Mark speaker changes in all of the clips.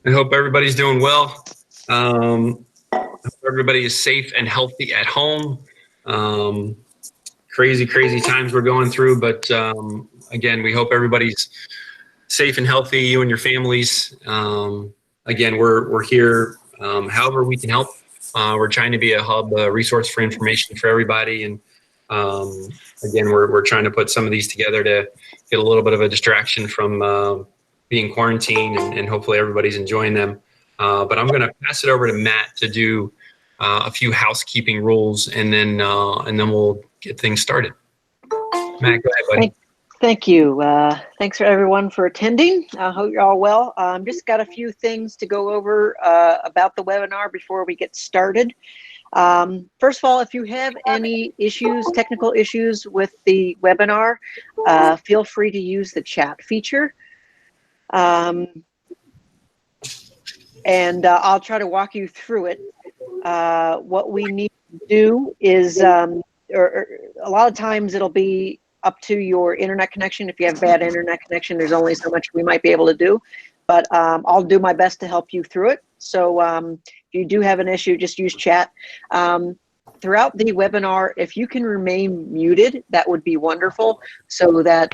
Speaker 1: I hope everybody's doing well. I hope everybody is safe and healthy at home. Crazy times we're going through, but again, we hope everybody's safe and healthy, you and your families. Again, we're here however we can help. We're trying to be a hub, a resource for information for everybody, and again, we're trying to put some of these together to get a little bit of a distraction from being quarantined, and hopefully everybody's enjoying them. But I'm going to pass it over to Matt to do a few housekeeping rules, and then we'll get things started. Matt, go ahead, buddy.
Speaker 2: Thank you. Thanks for everyone for attending. I hope you're all well. Just got a few things to go over about the webinar before we get started. First of all, if you have any issues, technical issues with the webinar, feel free to use the chat feature. And I'll try to walk you through it. What we need to do is, or a lot of times it'll be up to your internet connection. If you have bad internet connection, there's only so much we might be able to do, but I'll do my best to help you through it. So if you do have an issue, just use chat. Throughout the webinar, if you can remain muted, that would be wonderful, so that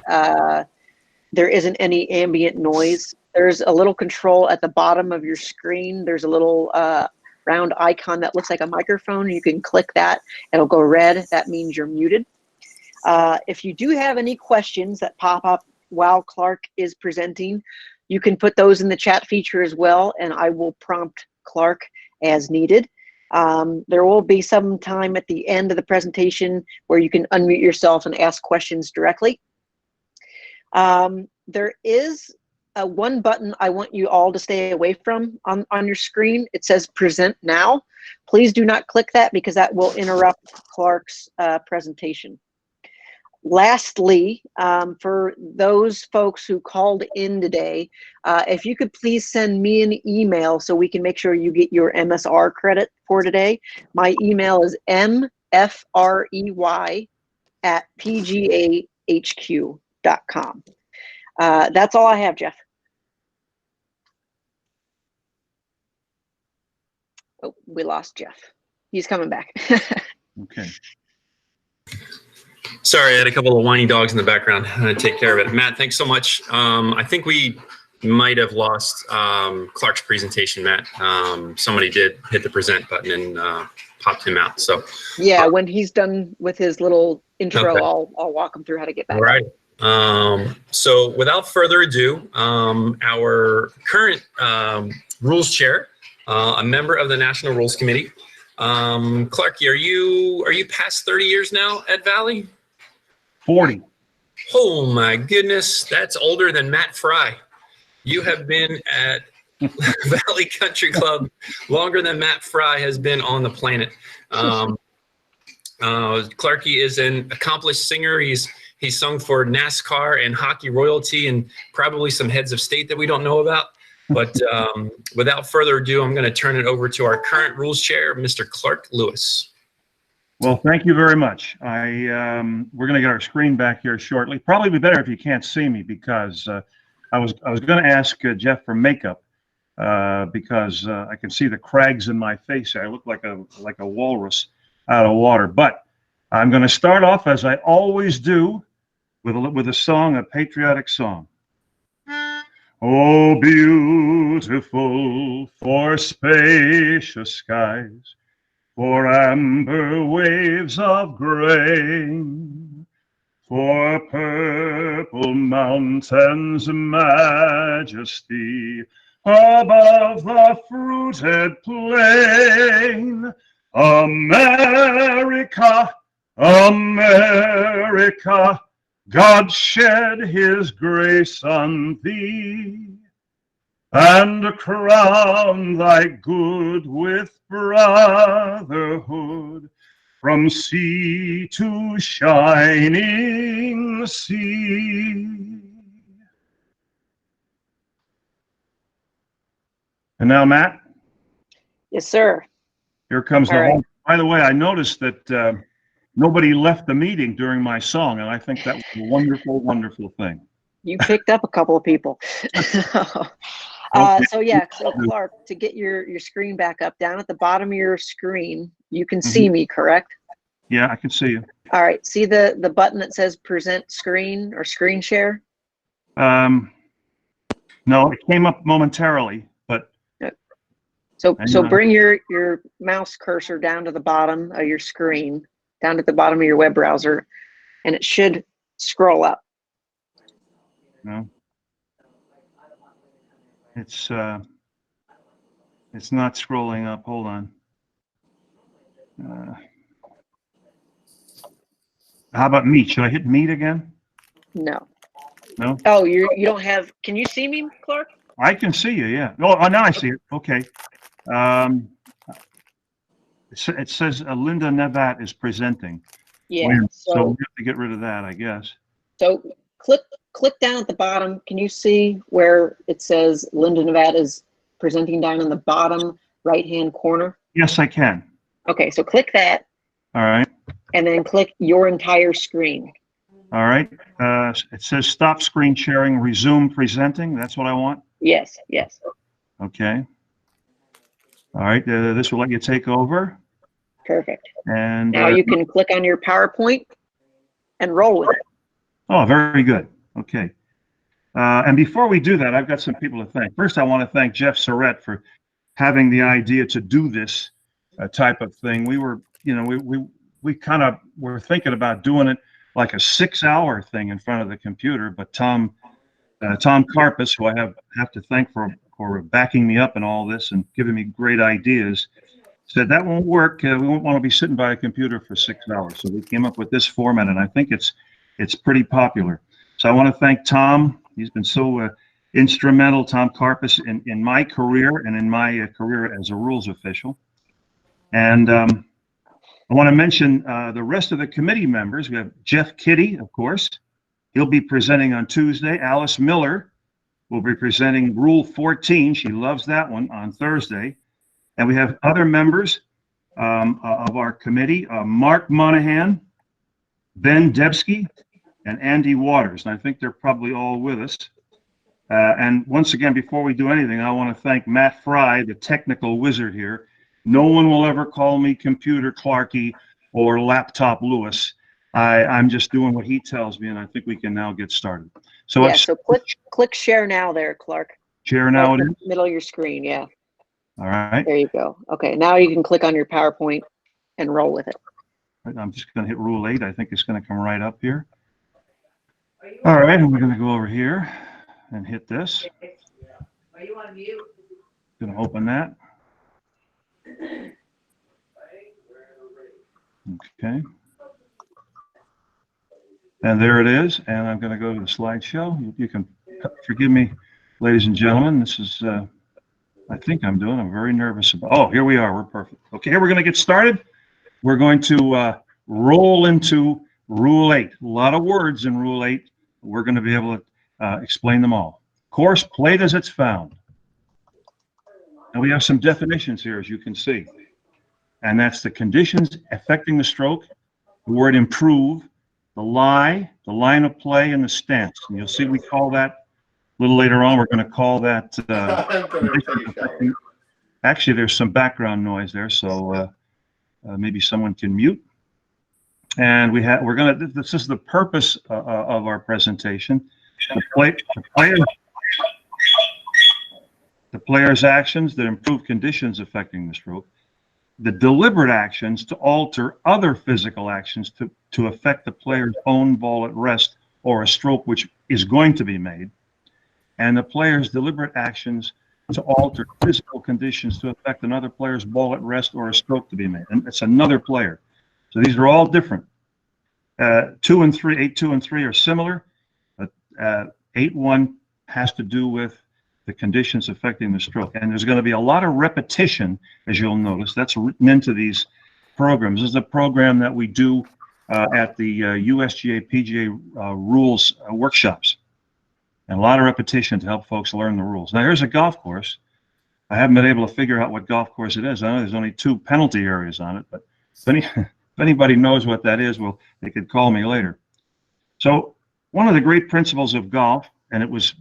Speaker 2: there isn't any ambient noise. There's a little control at the bottom of your screen. There's a little round icon that looks like a microphone. You can click that. It'll go red. That means you're muted. If you do have any questions that pop up while Clark is presenting, you can put those in the chat feature as well, and I will prompt Clark as needed. There will be some time at the end of the presentation where you can unmute yourself and ask questions directly. There is one button I want you all to stay away from on your screen. It says Present Now. Please do not click that, because that will interrupt Clark's presentation. Lastly, for those folks who called in today, if you could please send me an email so we can make sure you get your MSR credit for today. My email is mfrey@pgahq.com. That's all I have, Jeff. Oh, we lost Jeff. He's coming back.
Speaker 3: Okay.
Speaker 1: Sorry, I had a couple of whiny dogs in the background. I'm going to take care of it. Matt, thanks so much. I think we might have lost Clark's presentation, Matt. Somebody did hit the present button and popped him out. So
Speaker 2: yeah, when he's done with his little intro,
Speaker 1: okay.
Speaker 2: I'll walk him through how to get back.
Speaker 1: All right. So without further ado, our current rules chair, a member of the National Rules Committee, Clark, are you past 30 years now at Valley?
Speaker 3: 40.
Speaker 1: Oh my goodness, that's older than Matt Fry. You have been at Valley Country Club longer than Matt Fry has been on the planet. Clarky is an accomplished singer. He's sung for NASCAR and hockey royalty, and probably some heads of state that we don't know about. But without further ado, I'm going to turn it over to our current rules chair, Mr. Clark Lewis.
Speaker 3: Well, thank you very much. We're going to get our screen back here shortly. Probably be better if you can't see me, because I was going to ask Jeff for makeup because I can see the crags in my face. I look like a walrus out of water. But I'm going to start off, as I always do, with a song, a patriotic song. Oh, beautiful for spacious skies, for amber waves of grain, for purple mountains' majesty above the fruited plain. America, America, God shed his grace on thee, and crown thy good with brotherhood from sea to shining sea. And now, Matt?
Speaker 2: Yes, sir.
Speaker 3: Here comes the
Speaker 2: All right.
Speaker 3: whole. By the way, I noticed that nobody left the meeting during my song, and I think that was a wonderful, wonderful thing.
Speaker 2: You picked up a couple of people. So yeah, so Clark, to get your screen back up, down at the bottom of your screen, you can
Speaker 3: Mm-hmm.
Speaker 2: see me, correct?
Speaker 3: Yeah, I can see you.
Speaker 2: All right, see the button that says present screen or screen share?
Speaker 3: No, it came up momentarily, but
Speaker 2: So bring your mouse cursor down to the bottom of your screen, down at the bottom of your web browser, and it should scroll up.
Speaker 3: no, it's not scrolling up. Hold on. How about meet? Should I hit meet again?
Speaker 2: No.
Speaker 3: No.
Speaker 2: Oh, you don't have. Can you see me, Clark?
Speaker 3: I can see you. Yeah. Oh, now I see it. Okay. It says Linda Nevat is presenting.
Speaker 2: Yeah.
Speaker 3: So we have to get rid of that, I guess.
Speaker 2: So click down at the bottom. Can you see where it says Linda Nevat is presenting down in the bottom right-hand corner?
Speaker 3: Yes, I can.
Speaker 2: Okay, so click that.
Speaker 3: All right.
Speaker 2: And then click your entire screen.
Speaker 3: All right. It says stop screen sharing, resume presenting. That's what I want.
Speaker 2: Yes, yes.
Speaker 3: Okay. All right. This will let you take over.
Speaker 2: Perfect.
Speaker 3: And
Speaker 2: now you can click on your PowerPoint and roll with it.
Speaker 3: Oh, very good. Okay. And before we do that, I've got some people to thank. First, I want to thank Jeff Surratt for having the idea to do this type of thing. We were, we kind of were thinking about doing it like a 6-hour thing in front of the computer, but Tom Karpus, who I have to thank for backing me up in all this and giving me great ideas, said that won't work. We won't want to be sitting by a computer for 6 hours. So we came up with this format, and I think it's pretty popular. So I want to thank Tom. He's been so instrumental, Tom Karpus, in my career and in my career as a rules official. And I want to mention the rest of the committee members. We have Jeff Kitty, of course. He'll be presenting on Tuesday. Alice Miller will be presenting Rule 14. She loves that one on Thursday. And we have other members of our committee, Mark Monahan, Ben Debsky, and Andy Waters. And I think they're probably all with us. And once again, before we do anything, I want to thank Matt Fry, the technical wizard here. No one will ever call me Computer Clarky or Laptop Lewis. I'm just doing what he tells me, and I think we can now get started. So
Speaker 2: yeah, so click share now there, Clark.
Speaker 3: Share now
Speaker 2: right
Speaker 3: it
Speaker 2: in
Speaker 3: is?
Speaker 2: the middle of your screen, yeah.
Speaker 3: All right.
Speaker 2: There you go. Okay, now you can click on your PowerPoint and roll with it.
Speaker 3: I'm just going to hit Rule 8. I think it's going to come right up here. All right, and we're going to go over here and hit this. Going to open that. Okay. And there it is. And I'm going to go to the slideshow. You can forgive me, ladies and gentlemen. This is, I think I'm very nervous about, oh, here we are. We're perfect. Okay, we're going to get started. We're going to roll into Rule 8. A lot of words in Rule 8. We're going to be able to explain them all. Course played as it's found. And we have some definitions here, as you can see. And that's the conditions affecting the stroke, the word improve, the lie, the line of play, and the stance. And you'll see we call that, a little later on, we're going to call that, actually, there's some background noise there, so maybe someone can mute. And this is the purpose of our presentation. The player's actions that improve conditions affecting the stroke, the deliberate actions to alter other physical actions to affect the player's own ball at rest or a stroke which is going to be made, and the player's deliberate actions to alter physical conditions to affect another player's ball at rest or a stroke to be made. And it's another player. So these are all different. 2 and 3, 8, 2 and 3 are similar, but 8-1 has to do with the conditions affecting the stroke. And there's going to be a lot of repetition, as you'll notice. That's written into these programs. This is a program that we do at the USGA PGA rules workshops. And a lot of repetition to help folks learn the rules. Now, here's a golf course. I haven't been able to figure out what golf course it is. I know there's only 2 penalty areas on it, but if anybody knows what that is, well, they could call me later. So one of the great principles of golf and it was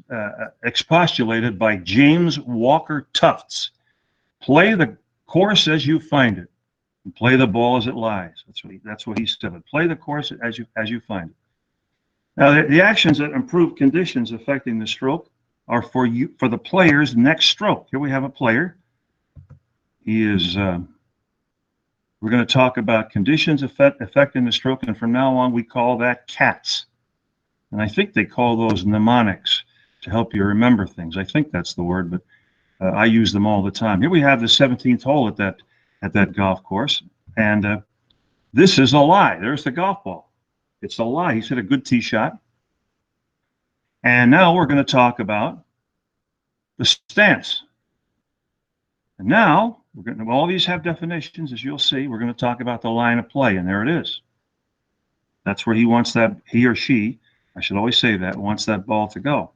Speaker 3: expostulated by James Walker Tufts. Play the course as you find it, and play the ball as it lies. That's what he said. Play the course as you find it. Now, the actions that improve conditions affecting the stroke are for the player's next stroke. Here we have a player. He is. We're going to talk about conditions affecting the stroke, and from now on, we call that CATS. And I think they call those mnemonics to help you remember things. I think that's the word, but I use them all the time. Here we have the 17th hole at that golf course, and this is a lie. There's the golf ball. It's a lie. He's hit a good tee shot. And now we're going to talk about the stance. And now, all these have definitions, as you'll see. We're going to talk about the line of play, and there it is. That's where he wants that, he or she, I should always say that, wants that ball to go.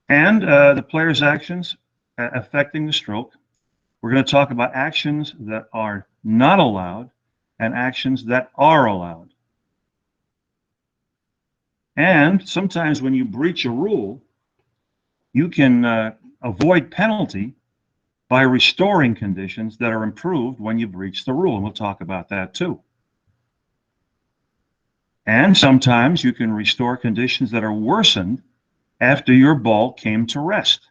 Speaker 3: And the player's actions affecting the stroke. We're going to talk about actions that are not allowed and actions that are allowed. And sometimes when you breach a rule, you can avoid penalty by restoring conditions that are improved when you breach the rule. And we'll talk about that too. And sometimes you can restore conditions that are worsened after your ball came to rest.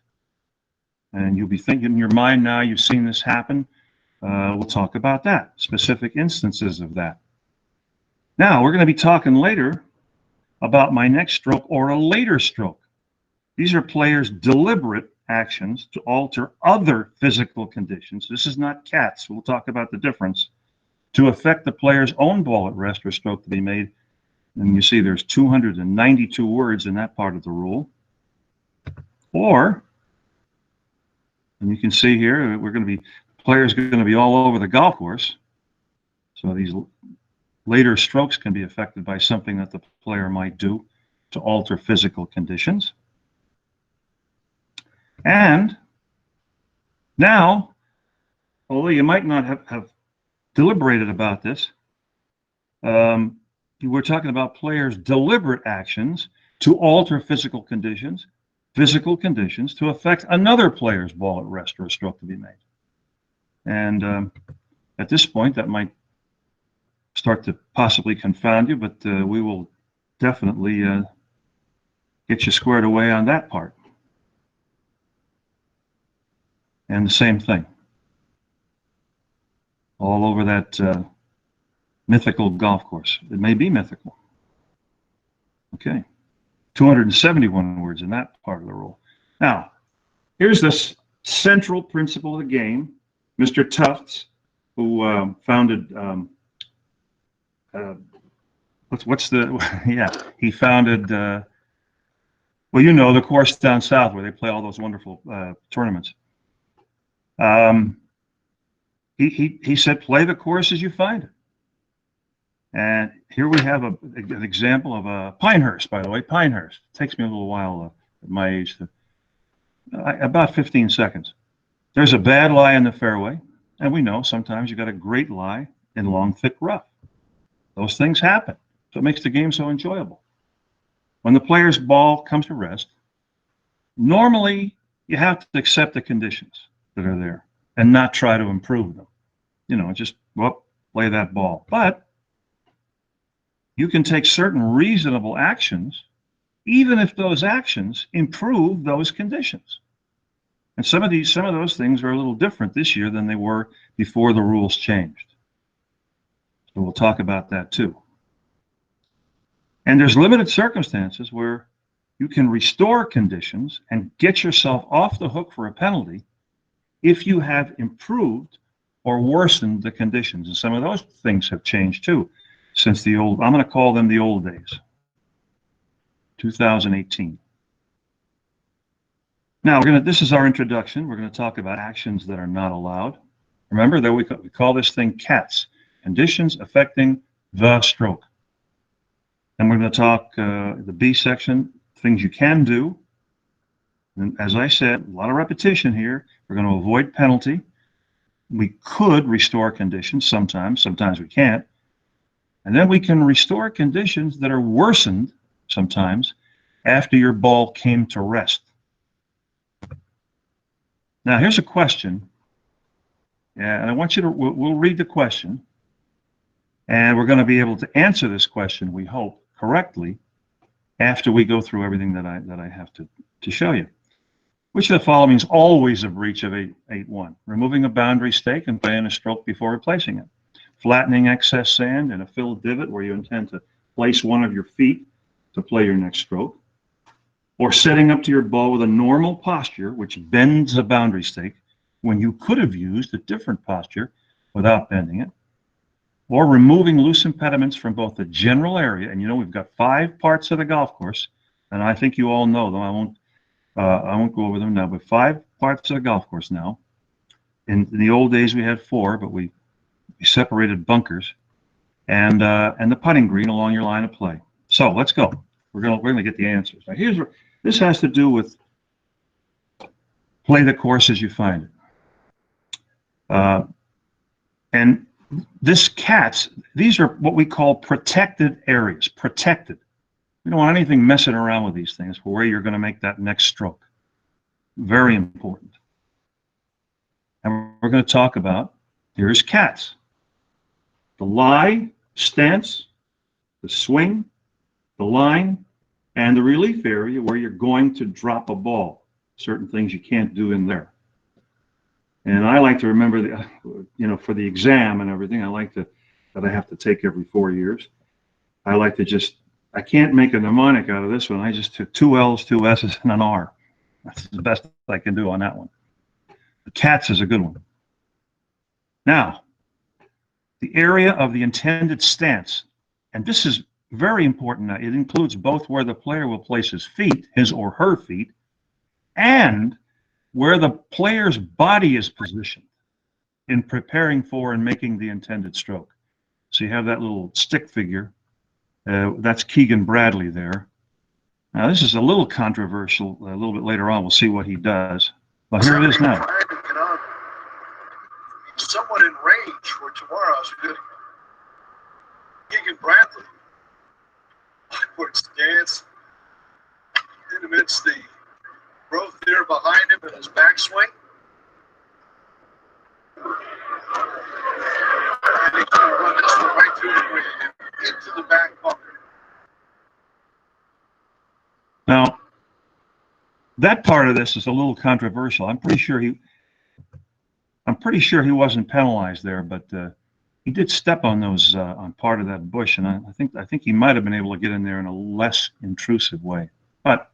Speaker 3: And you'll be thinking in your mind now, you've seen this happen. We'll talk about that, specific instances of that. Now, we're going to be talking later about my next stroke or a later stroke. These are players' deliberate actions to alter other physical conditions. This is not CATS. We'll talk about the difference. To affect the player's own ball at rest or stroke to be made. And you see there's 292 words in that part of the rule. Or, and you can see here, players are going to be all over the golf course. So these later strokes can be affected by something that the player might do to alter physical conditions. And now, although you might not have deliberated about this, we're talking about players' deliberate actions to alter physical conditions to affect another player's ball at rest or a stroke to be made. And at this point, that might start to possibly confound you, but we will definitely get you squared away on that part. And the same thing. All over that mythical golf course. It may be mythical. Okay. 271 words in that part of the rule. Now, here's this central principle of the game. Mr. Tufts, who founded, he founded, well, you know, the course down south where they play all those wonderful tournaments. He said, play the course as you find it. And here we have an example of Pinehurst, by the way. Pinehurst. It takes me a little while at my age about 15 seconds. There's a bad lie in the fairway, and we know sometimes you got a great lie in long, thick rough. Those things happen. So it makes the game so enjoyable. When the player's ball comes to rest, normally you have to accept the conditions that are there and not try to improve them. You know, just play that ball. But you can take certain reasonable actions, even if those actions improve those conditions. And some of those things are a little different this year than they were before the rules changed. So we'll talk about that too. And there's limited circumstances where you can restore conditions and get yourself off the hook for a penalty if you have improved or worsened the conditions. And some of those things have changed too since the old, I'm going to call them the old days, 2018. Now, this is our introduction. We're going to talk about actions that are not allowed. Remember that we call this thing CATS, conditions affecting the stroke. And we're going to talk the B section, things you can do. And as I said, a lot of repetition here. We're going to avoid penalty. We could restore conditions sometimes we can't. And then we can restore conditions that are worsened sometimes after your ball came to rest. Now, here's a question. Yeah, and I want you to, we'll read the question, and we're going to be able to answer this question, we hope, correctly after we go through everything that I have to show you. Which of the following is always a breach of 8.1? Removing a boundary stake and playing a stroke before replacing it. Flattening excess sand in a filled divot where you intend to place one of your feet to play your next stroke. Or setting up to your ball with a normal posture which bends a boundary stake when you could have used a different posture without bending it. Or removing loose impediments from both the general area, and you know we've got 5 parts of the golf course, and I think you all know them. I won't go over them now, but 5 parts of the golf course now. In the old days we had 4, but we separated bunkers, and the putting green along your line of play. So let's go. We're gonna get the answers. Now here's where this has to do with play the course as you find it. And this these are what we call protected areas. Protected. We don't want anything messing around with these things for where you're going to make that next stroke. Very important. And we're going to talk about, here's cats. The lie, stance, the swing, the line, and the relief area where you're going to drop a ball. Certain things you can't do in there. And I like to remember, for the exam and everything, that I have to take every 4 years. I like to I can't make a mnemonic out of this one. I just took 2 L's, 2 S's, and an R. That's the best I can do on that one. The cats is a good one. Now, the area of the intended stance, and this is very important. Now, it includes both where the player will place his feet, his or her feet, and where the player's body is positioned in preparing for and making the intended stroke. So you have that little stick figure. That's Keegan Bradley there. Now, this is a little controversial. A little bit later on, we'll see what he does. But here it is now.
Speaker 4: Somewhat in range for tomorrow's video. Keegan Bradley, awkward stance, in amidst the growth there behind him and his backswing. And he's going to run this one right through the green into the back bunker.
Speaker 3: Now, that part of this is a little controversial. I'm pretty sure he wasn't penalized there, but he did step on those on part of that bush, and I think he might have been able to get in there in a less intrusive way. But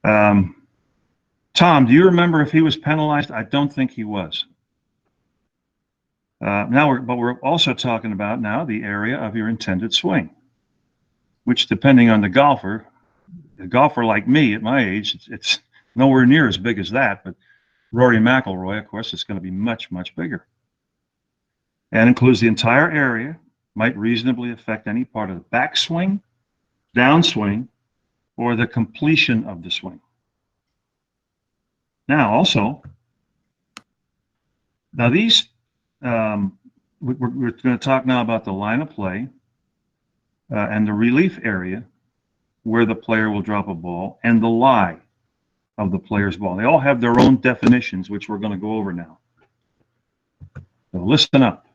Speaker 3: Tom, do you remember if he was penalized? I don't think he was. But we're also talking about now the area of your intended swing, which, depending on the golfer like me at my age, it's nowhere near as big as that. But Rory McIlroy, of course, it's going to be much, much bigger, and includes the entire area. Might reasonably affect any part of the backswing, downswing, or the completion of the swing. Now, these, we're going to talk now about the line of play and the relief area where the player will drop a ball, and the lie of the player's ball. They all have their own definitions, which we're going to go over now. So listen up.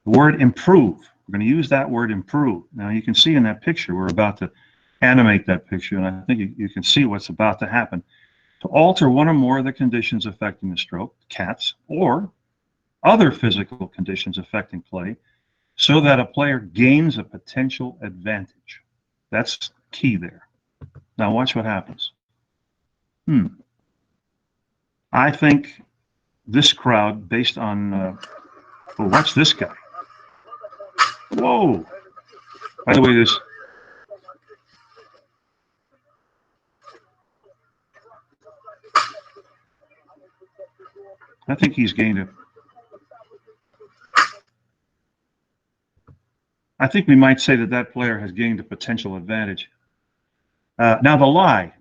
Speaker 3: The word improve. We're going to use that word improve. Now, you can see in that picture, we're about to animate that picture, and I think you can see what's about to happen. To alter one or more of the conditions affecting the stroke, cats, or other physical conditions affecting play, so that a player gains a potential advantage. That's key there. Now watch what happens. I think this crowd, based on, watch this guy. Whoa. By the way, I think he's gained a, I think we might say that player has gained a potential advantage. Now the lie.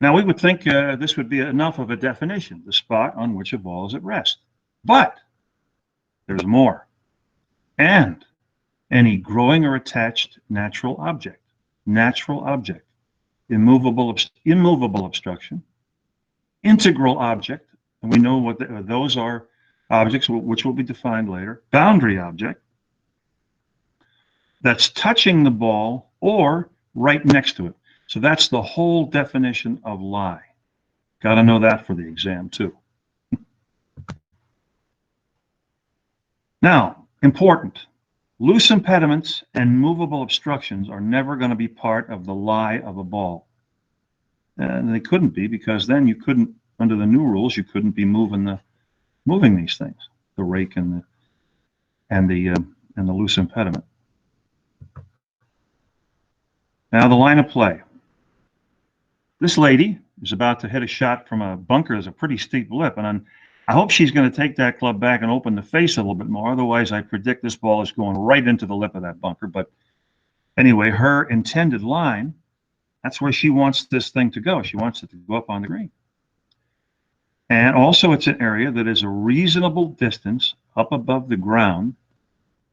Speaker 3: Now we would think this would be enough of a definition, the spot on which a ball is at rest. But there's more. And any growing or attached natural object. natural object, immovable obstruction, integral object, and we know what those are objects, which will be defined later, boundary object, that's touching the ball or right next to it. So that's the whole definition of lie. Got to know that for the exam too. Now, important, loose impediments and movable obstructions are never going to be part of the lie of a ball. And they couldn't be, because then you couldn't, under the new rules, you couldn't be moving these things, the rake and the loose impediment. Now the line of play. This lady is about to hit a shot from a bunker. There's a pretty steep lip, and I hope she's going to take that club back and open the face a little bit more. Otherwise, I predict this ball is going right into the lip of that bunker. But anyway, her intended line, that's where she wants this thing to go. She wants it to go up on the green. And also, it's an area that is a reasonable distance up above the ground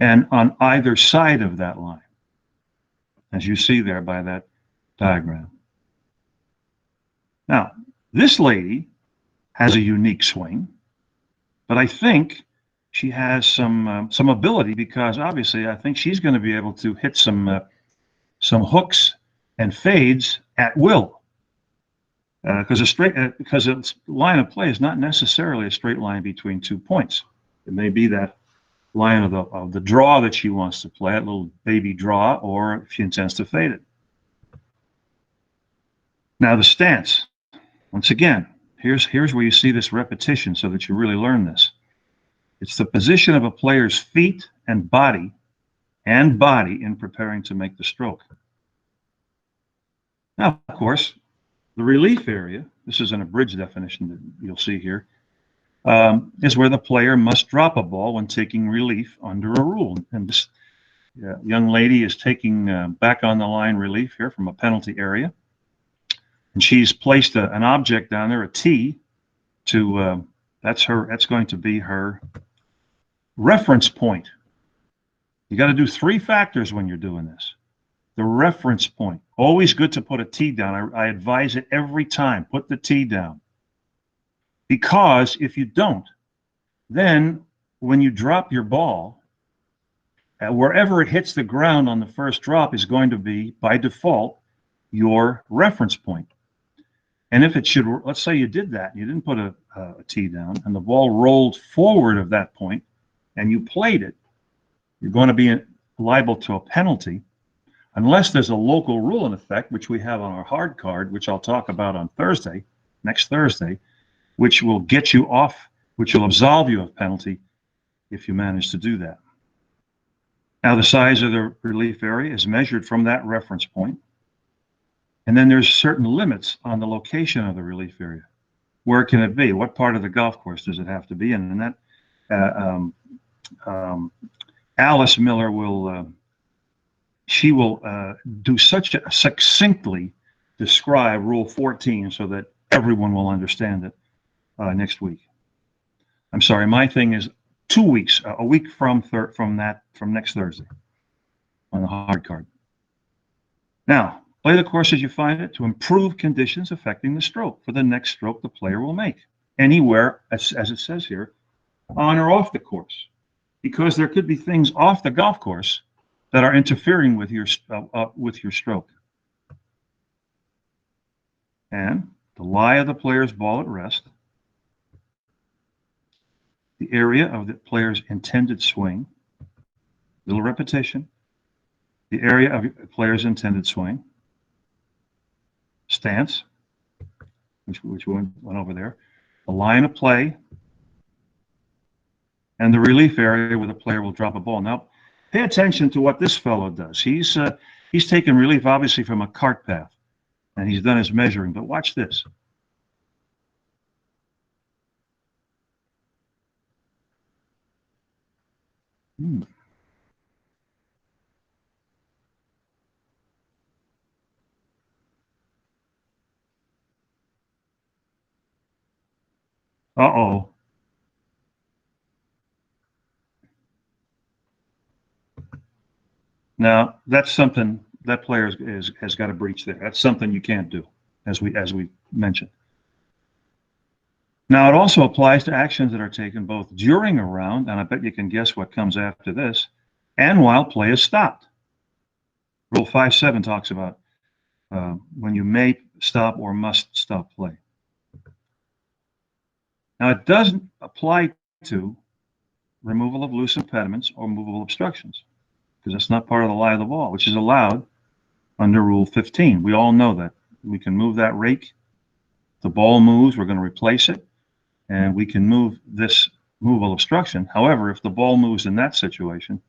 Speaker 3: and on either side of that line, as you see there by that diagram. Now, this lady has a unique swing, but I think she has some ability, because obviously I think she's going to be able to hit some hooks and fades at will. Because a line of play is not necessarily a straight line between 2 points. It may be that line of the draw that she wants to play, a little baby draw, or if she intends to fade it. Now the stance. Once again, here's where you see this repetition so that you really learn this. It's the position of a player's feet and body in preparing to make the stroke. Now, of course, the relief area, this is an abridged definition that you'll see here, is where the player must drop a ball when taking relief under a rule. And this young lady is taking back on the line relief here from a penalty area. And she's placed an object down there, a tee, to that's going to be her reference point. You got to do 3 factors when you're doing this. The reference point, always good to put a tee down. I advise it every time, put the tee down. Because if you don't, then when you drop your ball, wherever it hits the ground on the first drop is going to be, by default, your reference point. And if it should, let's say you did that, you didn't put a tee down, and the ball rolled forward of that point, and you played it, you're going to be liable to a penalty, unless there's a local rule in effect, which we have on our hard card, which I'll talk about on Thursday, next Thursday, which will get you off, which will absolve you of penalty if you manage to do that. Now, the size of the relief area is measured from that reference point. And then there's certain limits on the location of the relief area. Where can it be? What part of the golf course does it have to be in? And that Alice Miller will do such a succinctly describe Rule 14 so that everyone will understand it next week. I'm sorry, my thing is 2 weeks, a week from next Thursday on the hard card. Now, play the course as you find it to improve conditions affecting the stroke for the next stroke the player will make, anywhere, as it says here, on or off the course, because there could be things off the golf course that are interfering with your stroke. And the lie of the player's ball at rest, the area of the player's intended swing, little repetition, the area of the player's intended swing, stance, which went over there, the line of play, and the relief area where the player will drop a ball. Now, pay attention to what this fellow does. He's taken relief, obviously, from a cart path, and he's done his measuring, but watch this. Uh-oh. Now, that's something that player has got a breach there. That's something you can't do, as we mentioned. Now, it also applies to actions that are taken both during a round, and I bet you can guess what comes after this, and while play is stopped. Rule 5.7 talks about when you may stop or must stop play. Now, it doesn't apply to removal of loose impediments or movable obstructions, because that's not part of the lie of the ball, which is allowed under Rule 15. We all know that. We can move that rake. The ball moves, we're going to replace it, and we can move this movable obstruction. However, if the ball moves in that situation,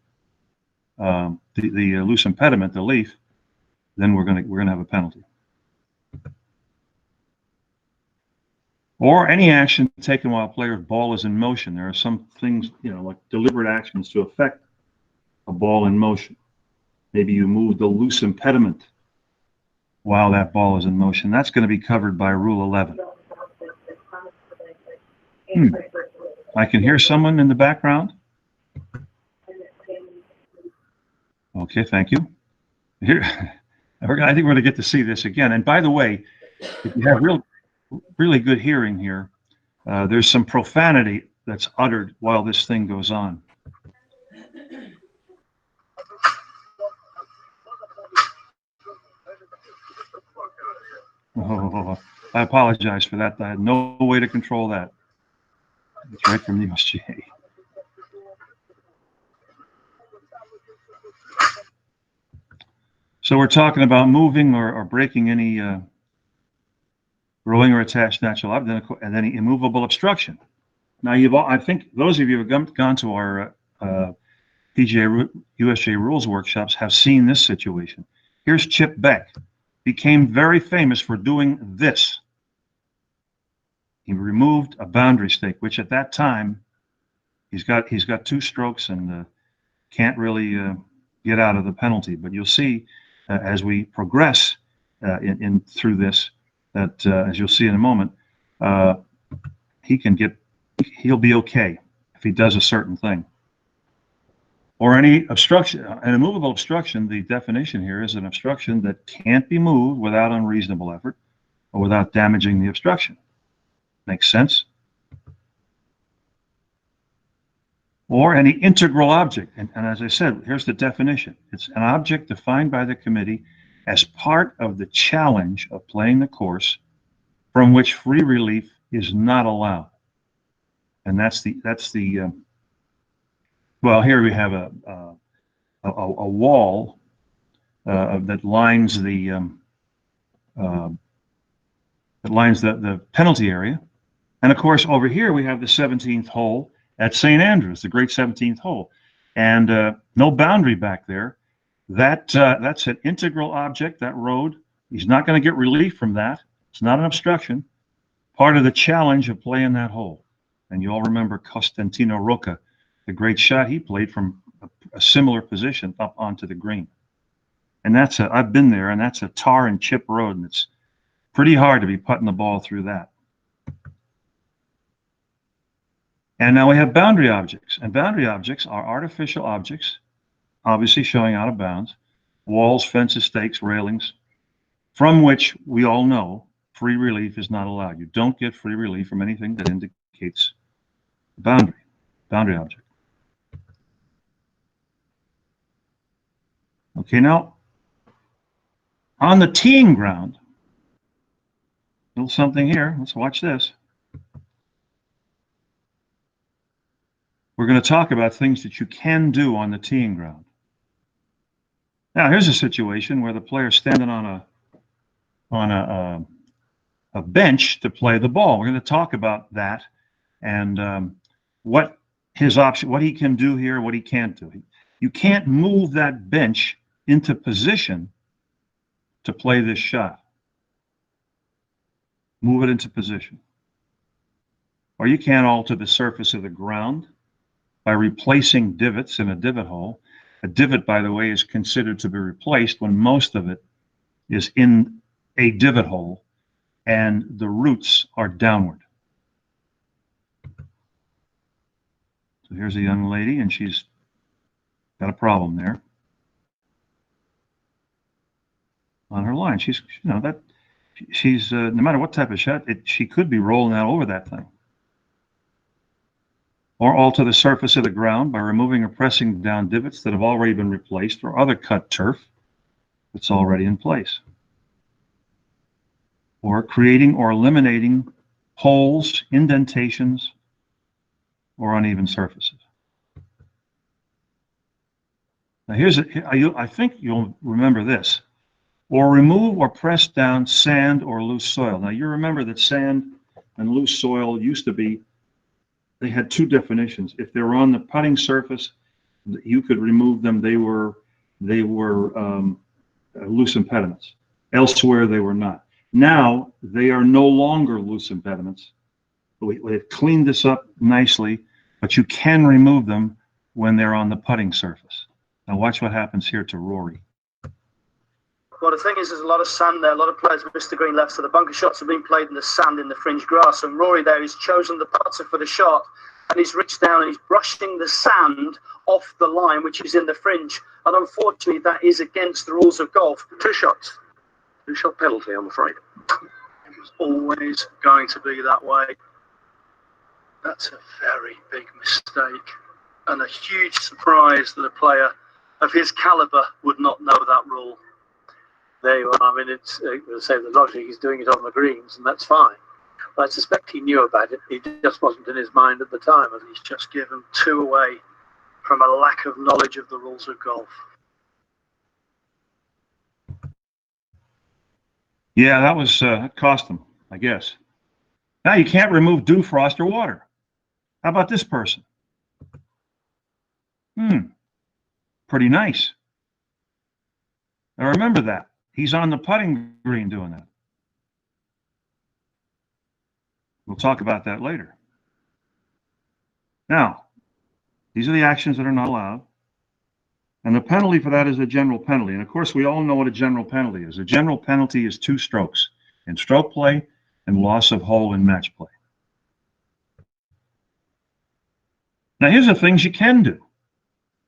Speaker 3: the loose impediment, the leaf, then we're going to have a penalty. Or any action taken while a player's ball is in motion. There are some things, like deliberate actions to affect a ball in motion. Maybe you move the loose impediment while that ball is in motion. That's going to be covered by Rule 11. I can hear someone in the background. Okay, thank you. Here, I think we're going to get to see this again. And by the way, if you have really good hearing here, there's some profanity that's uttered while this thing goes on. Oh, I apologize for that. I had no way to control that. It's right from the USGA. So we're talking about moving or breaking any rolling or attached natural object, and any immovable obstruction. Now, I think those of you who have gone to our PGA USGA rules workshops have seen this situation. Here's Chip Beck. Became very famous for doing this. He removed a boundary stake, which at that time he's got 2 strokes and can't really get out of the penalty. But you'll see as we progress through this that as you'll see in a moment, he'll be okay if he does a certain thing. Or any obstruction, an immovable obstruction, the definition here is an obstruction that can't be moved without unreasonable effort or without damaging the obstruction. Makes sense? Or any integral object. And as I said, here's the definition. It's an object defined by the committee as part of the challenge of playing the course from which free relief is not allowed. And well, here we have a wall that lines the penalty area, and of course over here we have the 17th hole at St. Andrews, the great 17th hole, and no boundary back there. That's an integral object. That road, he's not going to get relief from that. It's not an obstruction. Part of the challenge of playing that hole, and you all remember Costantino Rocca. The great shot he played from a similar position up onto the green. And I've been there, and that's a tar and chip road, and it's pretty hard to be putting the ball through that. And now we have boundary objects, and boundary objects are artificial objects, obviously showing out of bounds, walls, fences, stakes, railings, from which we all know free relief is not allowed. You don't get free relief from anything that indicates boundary object. Okay, now on the teeing ground, a little something here. Let's watch this. We're going to talk about things that you can do on the teeing ground. Now, here's a situation where the player's standing on a bench to play the ball. We're going to talk about that and what he can do here, what he can't do. You can't move that bench into position to play this shot. Move it into position. Or you can't alter the surface of the ground by replacing divots in a divot hole. A divot, by the way, is considered to be replaced when most of it is in a divot hole and the roots are downward. So here's a young lady, and she's got a problem there. on her line. She's, she's no matter what type of shot, she could be rolling out over that thing. Or alter the surface of the ground by removing or pressing down divots that have already been replaced or other cut turf that's already in place. Or creating or eliminating holes, indentations, or uneven surfaces. Now I think you'll remember this. Or remove or press down sand or loose soil. Now you remember that sand and loose soil used to be, they had two definitions. If they were on the putting surface, you could remove them. They were loose impediments. Elsewhere, they were not. Now, they are no longer loose impediments. We've cleaned this up nicely, but you can remove them when they're on the putting surface. Now watch what happens here to Rory.
Speaker 5: Well, the thing is, there's a lot of sand there. A lot of players missed the green left, so the bunker shots have been played in the sand in the fringe grass. And Rory there, he's chosen the putter for the shot, and he's reached down and he's brushing the sand off the line, which is in the fringe. And unfortunately, that is against the rules of golf.
Speaker 4: 2 shots. 2-shot penalty, I'm afraid.
Speaker 5: It was always going to be that way. That's a very big mistake, and a huge surprise that a player of his caliber would not know that rule. There you are. I mean, it's say the logic, he's doing it on the greens, and that's fine. But I suspect he knew about it. He just wasn't in his mind at the time, and he's just given 2 away from a lack of knowledge of the rules of golf.
Speaker 3: Yeah, that was that cost him, I guess. Now you can't remove dew, frost, or water. How about this person? Pretty nice. Now remember that. He's on the putting green doing that. We'll talk about that later. Now, these are the actions that are not allowed. And the penalty for that is a general penalty. And of course, we all know what a general penalty is. A general penalty is 2 strokes in stroke play and loss of hole in match play. Now, here's the things you can do.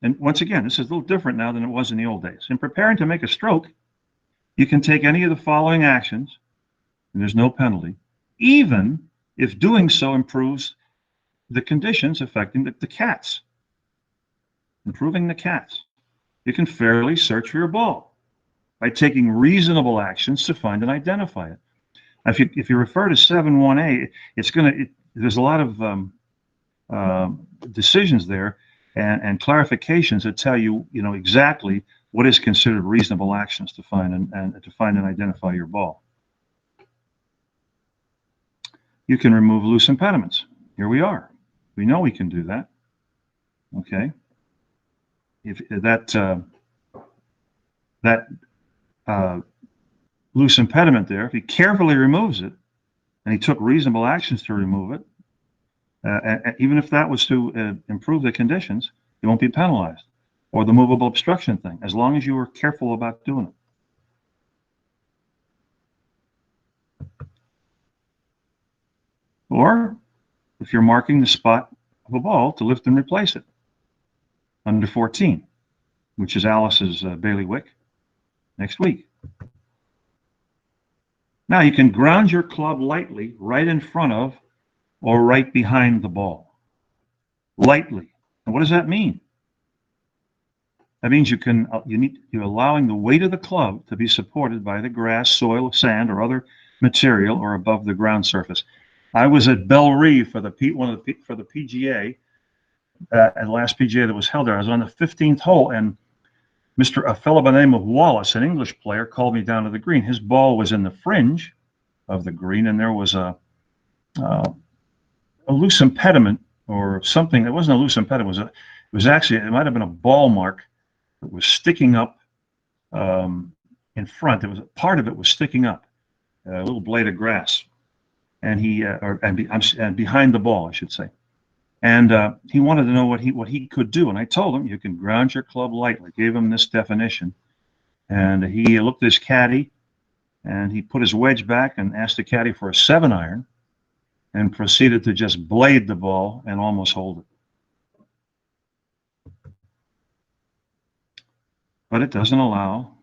Speaker 3: And once again, this is a little different now than it was in the old days. In preparing to make a stroke, you can take any of the following actions, and there's no penalty, even if doing so improves the conditions affecting the cats. Improving the cats. You can fairly search for your ball by taking reasonable actions to find and identify it. If you refer to 7.1a, there's a lot of decisions there and clarifications that tell you, exactly what is considered reasonable actions to find and identify your ball. You can remove loose impediments. Here we are. We know we can do that. Okay. If that loose impediment there, if he carefully removes it, and he took reasonable actions to remove it, even if that was to improve the conditions, he won't be penalized. Or the movable obstruction thing, as long as you were careful about doing it. Or if you're marking the spot of a ball to lift and replace it, under 14, which is Alice's bailiwick next week. Now you can ground your club lightly right in front of or right behind the ball. Lightly. And what does that mean? That means you're allowing the weight of the club to be supported by the grass, soil, sand, or other material, or above the ground surface. I was at Belle Reve for the PGA, at the last PGA that was held there. I was on the 15th hole, and a fellow by the name of Wallace, an English player, called me down to the green. His ball was in the fringe of the green, and there was a loose impediment or something. It wasn't a loose impediment. It might have been a ball mark that was sticking up in front. Part of it was sticking up, a little blade of grass, and behind the ball, I should say. And he wanted to know what he could do, and I told him you can ground your club lightly. Gave him this definition, and he looked at his caddy, and he put his wedge back and asked the caddy for a 7-iron, and proceeded to just blade the ball and almost hold it. But it doesn't allow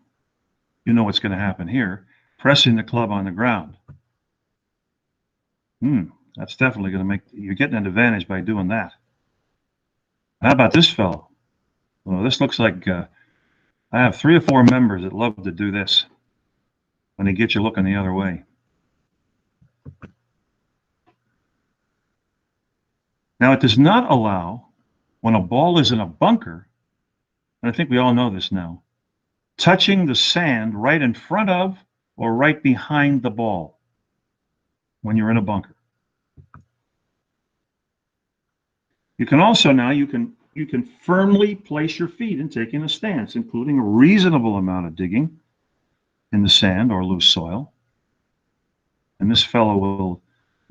Speaker 3: You know what's going to happen here. Pressing the club on the ground. That's definitely going to make, you're getting an advantage by doing that. How about this fellow? Well, this looks like I have 3 or 4 members that love to do this when they get you looking the other way. Now, it does not allow, when a ball is in a bunker, and I think we all know this now, touching the sand right in front of or right behind the ball when you're in a bunker. You can also now, you can firmly place your feet in taking a stance, including a reasonable amount of digging in the sand or loose soil. And this fellow will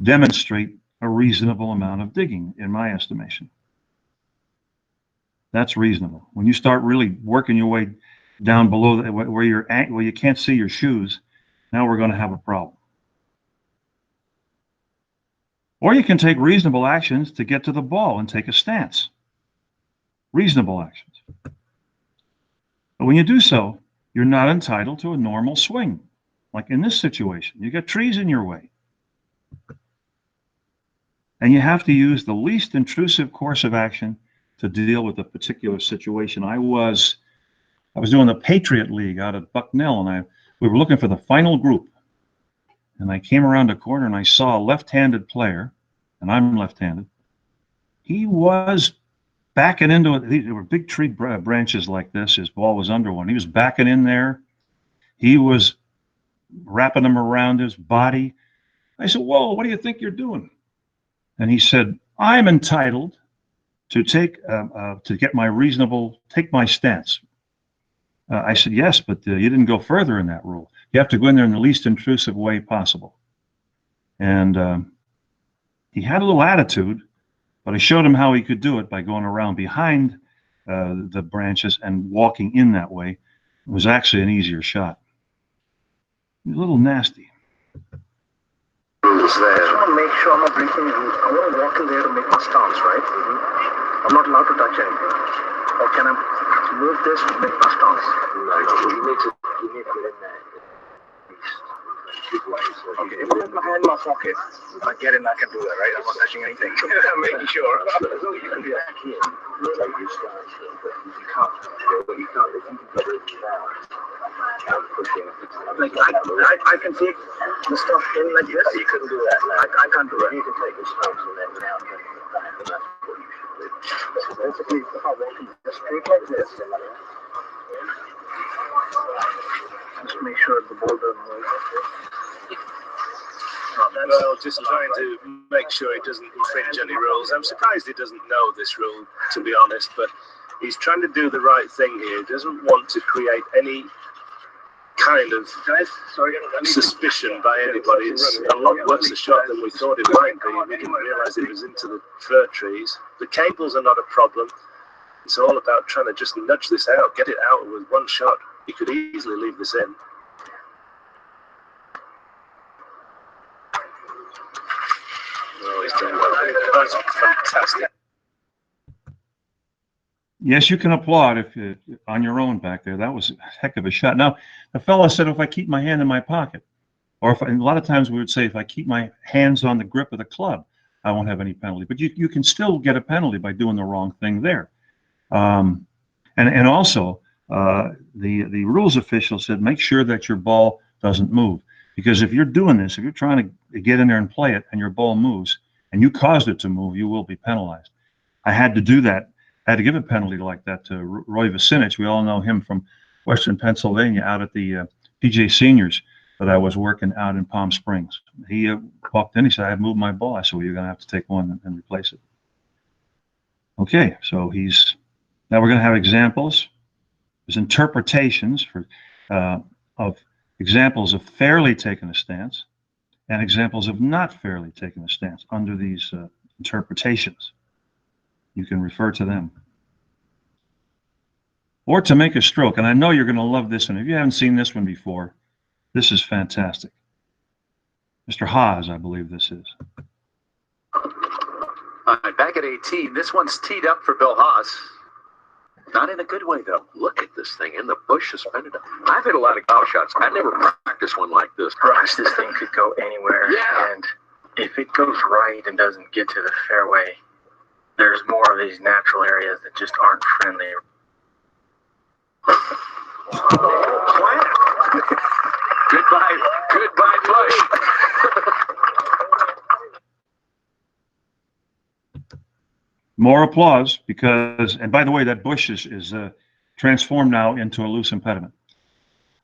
Speaker 3: demonstrate a reasonable amount of digging, in my estimation. That's reasonable. When you start really working your way down below where you can't see your shoes, now we're going to have a problem. Or you can take reasonable actions to get to the ball and take a stance. Reasonable actions. But when you do so, you're not entitled to a normal swing. Like in this situation, you got trees in your way. And you have to use the least intrusive course of action to deal with a particular situation. I was doing the Patriot League out at Bucknell, and we were looking for the final group. And I came around a corner and I saw a left-handed player, and I'm left-handed. He was backing into it. There were big tree branches like this. His ball was under one. He was backing in there. He was wrapping them around his body. I said, "Whoa, what do you think you're doing?" And he said, "I'm entitled to take my stance." I said, "Yes, but you didn't go further in that rule. You have to go in there in the least intrusive way possible." And he had a little attitude, but I showed him how he could do it by going around behind the branches and walking in that way. It was actually an easier shot. A little nasty.
Speaker 5: Rules there. I just want to make sure I'm not breaking the rules. I want to walk in there to make my stance, right? I'm not allowed to touch anything. Or can I move this to make my stance? No, you need to get in there. Okay, if I have my hand in my pocket, if I get in, I can do that, right? I'm not touching anything. I'm making sure. You can do that here. Like you start, but you can't. But you can't. If you can get it down. Like I can take the stuff in like this. You couldn't do that. No. I can't do that. You can take the stuff and then down and back, and that's what you should do. So basically, if I walk in the street like this, just make sure the ball doesn't move.
Speaker 6: Well, just trying to make sure he doesn't infringe any rules. I'm surprised he doesn't know this rule, to be honest, but he's trying to do the right thing here. He doesn't want to create any kind of suspicion by anybody. It's a lot worse a shot than we thought it might be. We didn't realize it was into the fir trees. The cables are not a problem. It's all about trying to just nudge this out, get it out with one shot. You could easily leave this in. Oh, he's done well. That's fantastic.
Speaker 3: Yes, you can applaud if you on your own back there. That was a heck of a shot. Now, the fellow said, if I keep my hand in my pocket, or if and a lot of times we would say, if I keep my hands on the grip of the club, I won't have any penalty. But you can still get a penalty by doing the wrong thing there. And also, the rules official said, make sure that your ball doesn't move. Because if you're doing this, if you're trying to get in there and play it and your ball moves and you caused it to move, you will be penalized. I had to do that. I had to give a penalty like that to Roy Vasinich. We all know him from Western Pennsylvania out at the PJ Seniors that I was working out in Palm Springs. He walked in, he said, "I've moved my ball." I said, "Well, you're going to have to take one and replace it." Okay, so now we're going to have examples. There's interpretations of examples of fairly taking a stance and examples of not fairly taking a stance under these interpretations. You can refer to them. Or to make a stroke, and I know you're going to love this one. If you haven't seen this one before, this is fantastic. Mr. Haas, I believe this is.
Speaker 7: All right, back at 18. This one's teed up for Bill Haas. Not in a good way, though. Look at this thing in the bush suspended. I've hit a lot of golf shots. I never practiced one like this.
Speaker 8: Gosh, this thing could go anywhere.
Speaker 7: Yeah.
Speaker 8: And if it goes right and doesn't get to the fairway, there's more of these natural areas that just aren't friendly.
Speaker 7: Goodbye, bush.
Speaker 3: More applause because, and by the way, that bush is transformed now into a loose impediment.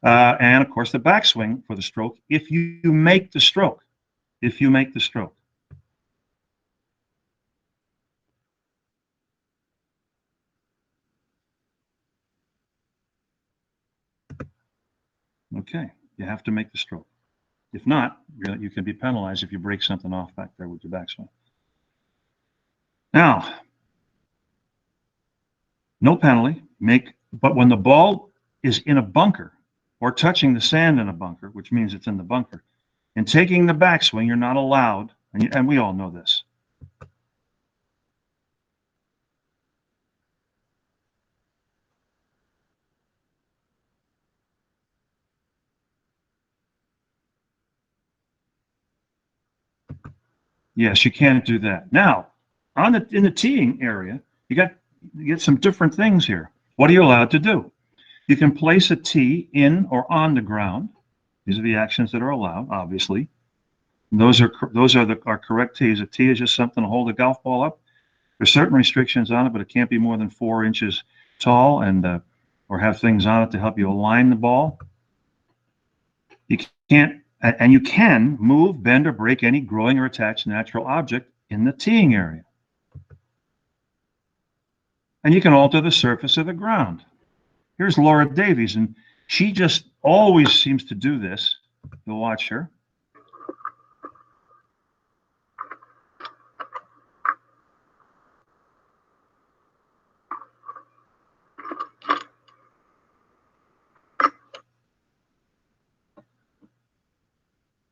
Speaker 3: And of course, the backswing for the stroke, if you make the stroke, if you make the stroke. Okay, you have to make the stroke. If not, you can be penalized if you break something off back there with your backswing. Now, no penalty, but when the ball is in a bunker or touching the sand in a bunker, which means it's in the bunker, and taking the backswing, you're not allowed, and we all know this. Yes, you can't do that. Now, in the teeing area, you get some different things here. What are you allowed to do? You can place a tee in or on the ground. These are the actions that are allowed, obviously. And those are our correct tees. A tee is just something to hold a golf ball up. There's certain restrictions on it, but it can't be more than 4 inches tall and or have things on it to help you align the ball. You can't. And you can move, bend, or break any growing or attached natural object in the teeing area. And you can alter the surface of the ground. Here's Laura Davies, and she just always seems to do this. You'll watch her.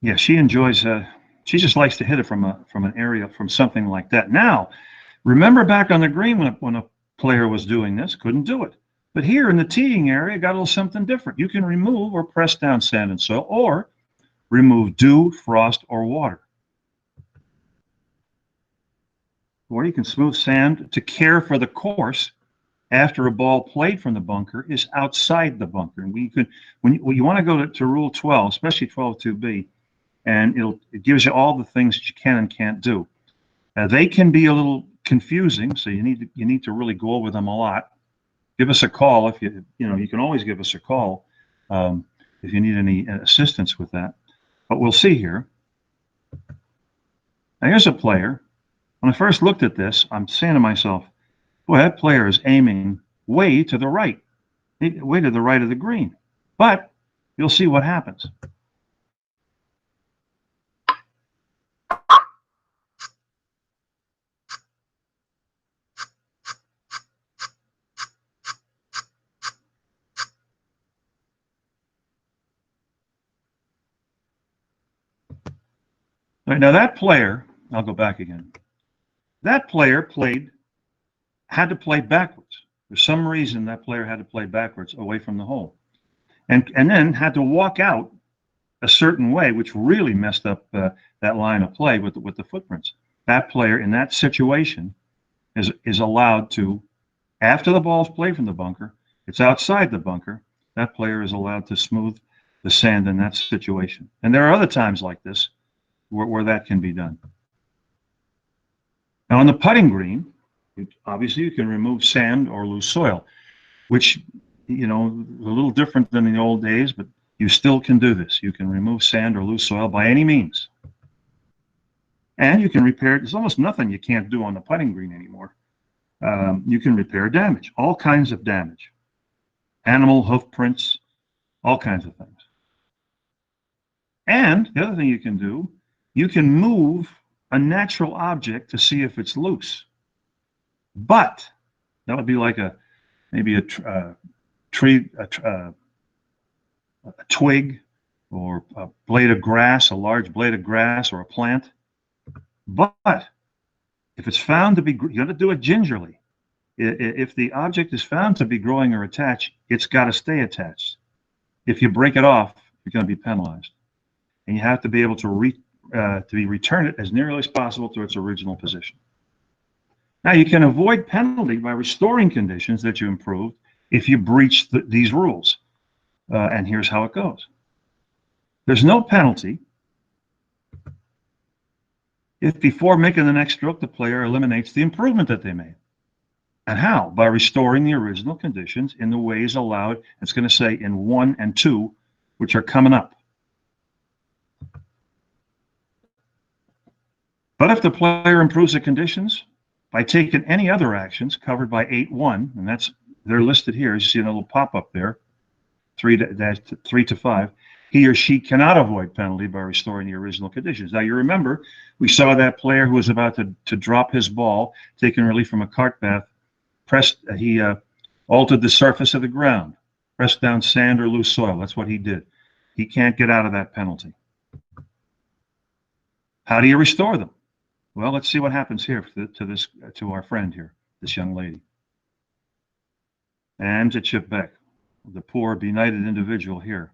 Speaker 3: Yeah, she enjoys. She just likes to hit it from an area, from something like that. Now, remember back on the green when a player was doing this, couldn't do it. But here in the teeing area, got a little something different. You can remove or press down sand and soil, or remove dew, frost, or water. Or you can smooth sand to care for the course after a ball played from the bunker is outside the bunker. And when you want to go to Rule 12, especially 12.2b, and it gives you all the things that you can and can't do. They can be a little confusing, so you need to really go over them a lot. Give us a call if you can always give us a call if you need any assistance with that. But we'll see here. Now here's a player. When I first looked at this, I'm saying to myself, boy, that player is aiming way to the right of the green. But you'll see what happens. All right, now that player, I'll go back again. That player had to play backwards. For some reason, that player had to play backwards away from the hole. And then had to walk out a certain way, which really messed up that line of play with the footprints. That player in that situation is allowed to, after the ball's played from the bunker, it's outside the bunker, that player is allowed to smooth the sand in that situation. And there are other times like this where that can be done. Now on the putting green, obviously you can remove sand or loose soil, which, a little different than in the old days, but you still can do this. You can remove sand or loose soil by any means. And you can repair, there's almost nothing you can't do on the putting green anymore. You can repair damage, all kinds of damage. Animal hoof prints, all kinds of things. And the other thing you can do, you can move a natural object to see if it's loose. But that would be like maybe a tree, a twig, or a blade of grass, a large blade of grass, or a plant. But if it's found to be, you got to do it gingerly. If the object is found to be growing or attached, it's got to stay attached. If you break it off, you're going to be penalized. And you have to be able to return it as nearly as possible to its original position. Now, you can avoid penalty by restoring conditions that you improved if you breach these rules. And here's how it goes. There's no penalty if before making the next stroke, the player eliminates the improvement that they made. And how? By restoring the original conditions in the ways allowed, it's going to say in 1 and 2, which are coming up. But if the player improves the conditions by taking any other actions covered by 8.1, and they're listed here, as you see a little pop-up there, 3 to 5, he or she cannot avoid penalty by restoring the original conditions. Now, you remember, we saw that player who was about to drop his ball, taking relief from a cart bath, he altered the surface of the ground, pressed down sand or loose soil. That's what he did. He can't get out of that penalty. How do you restore them? Well, let's see what happens here to our friend here, this young lady. And to Chip Beck, the poor benighted individual here.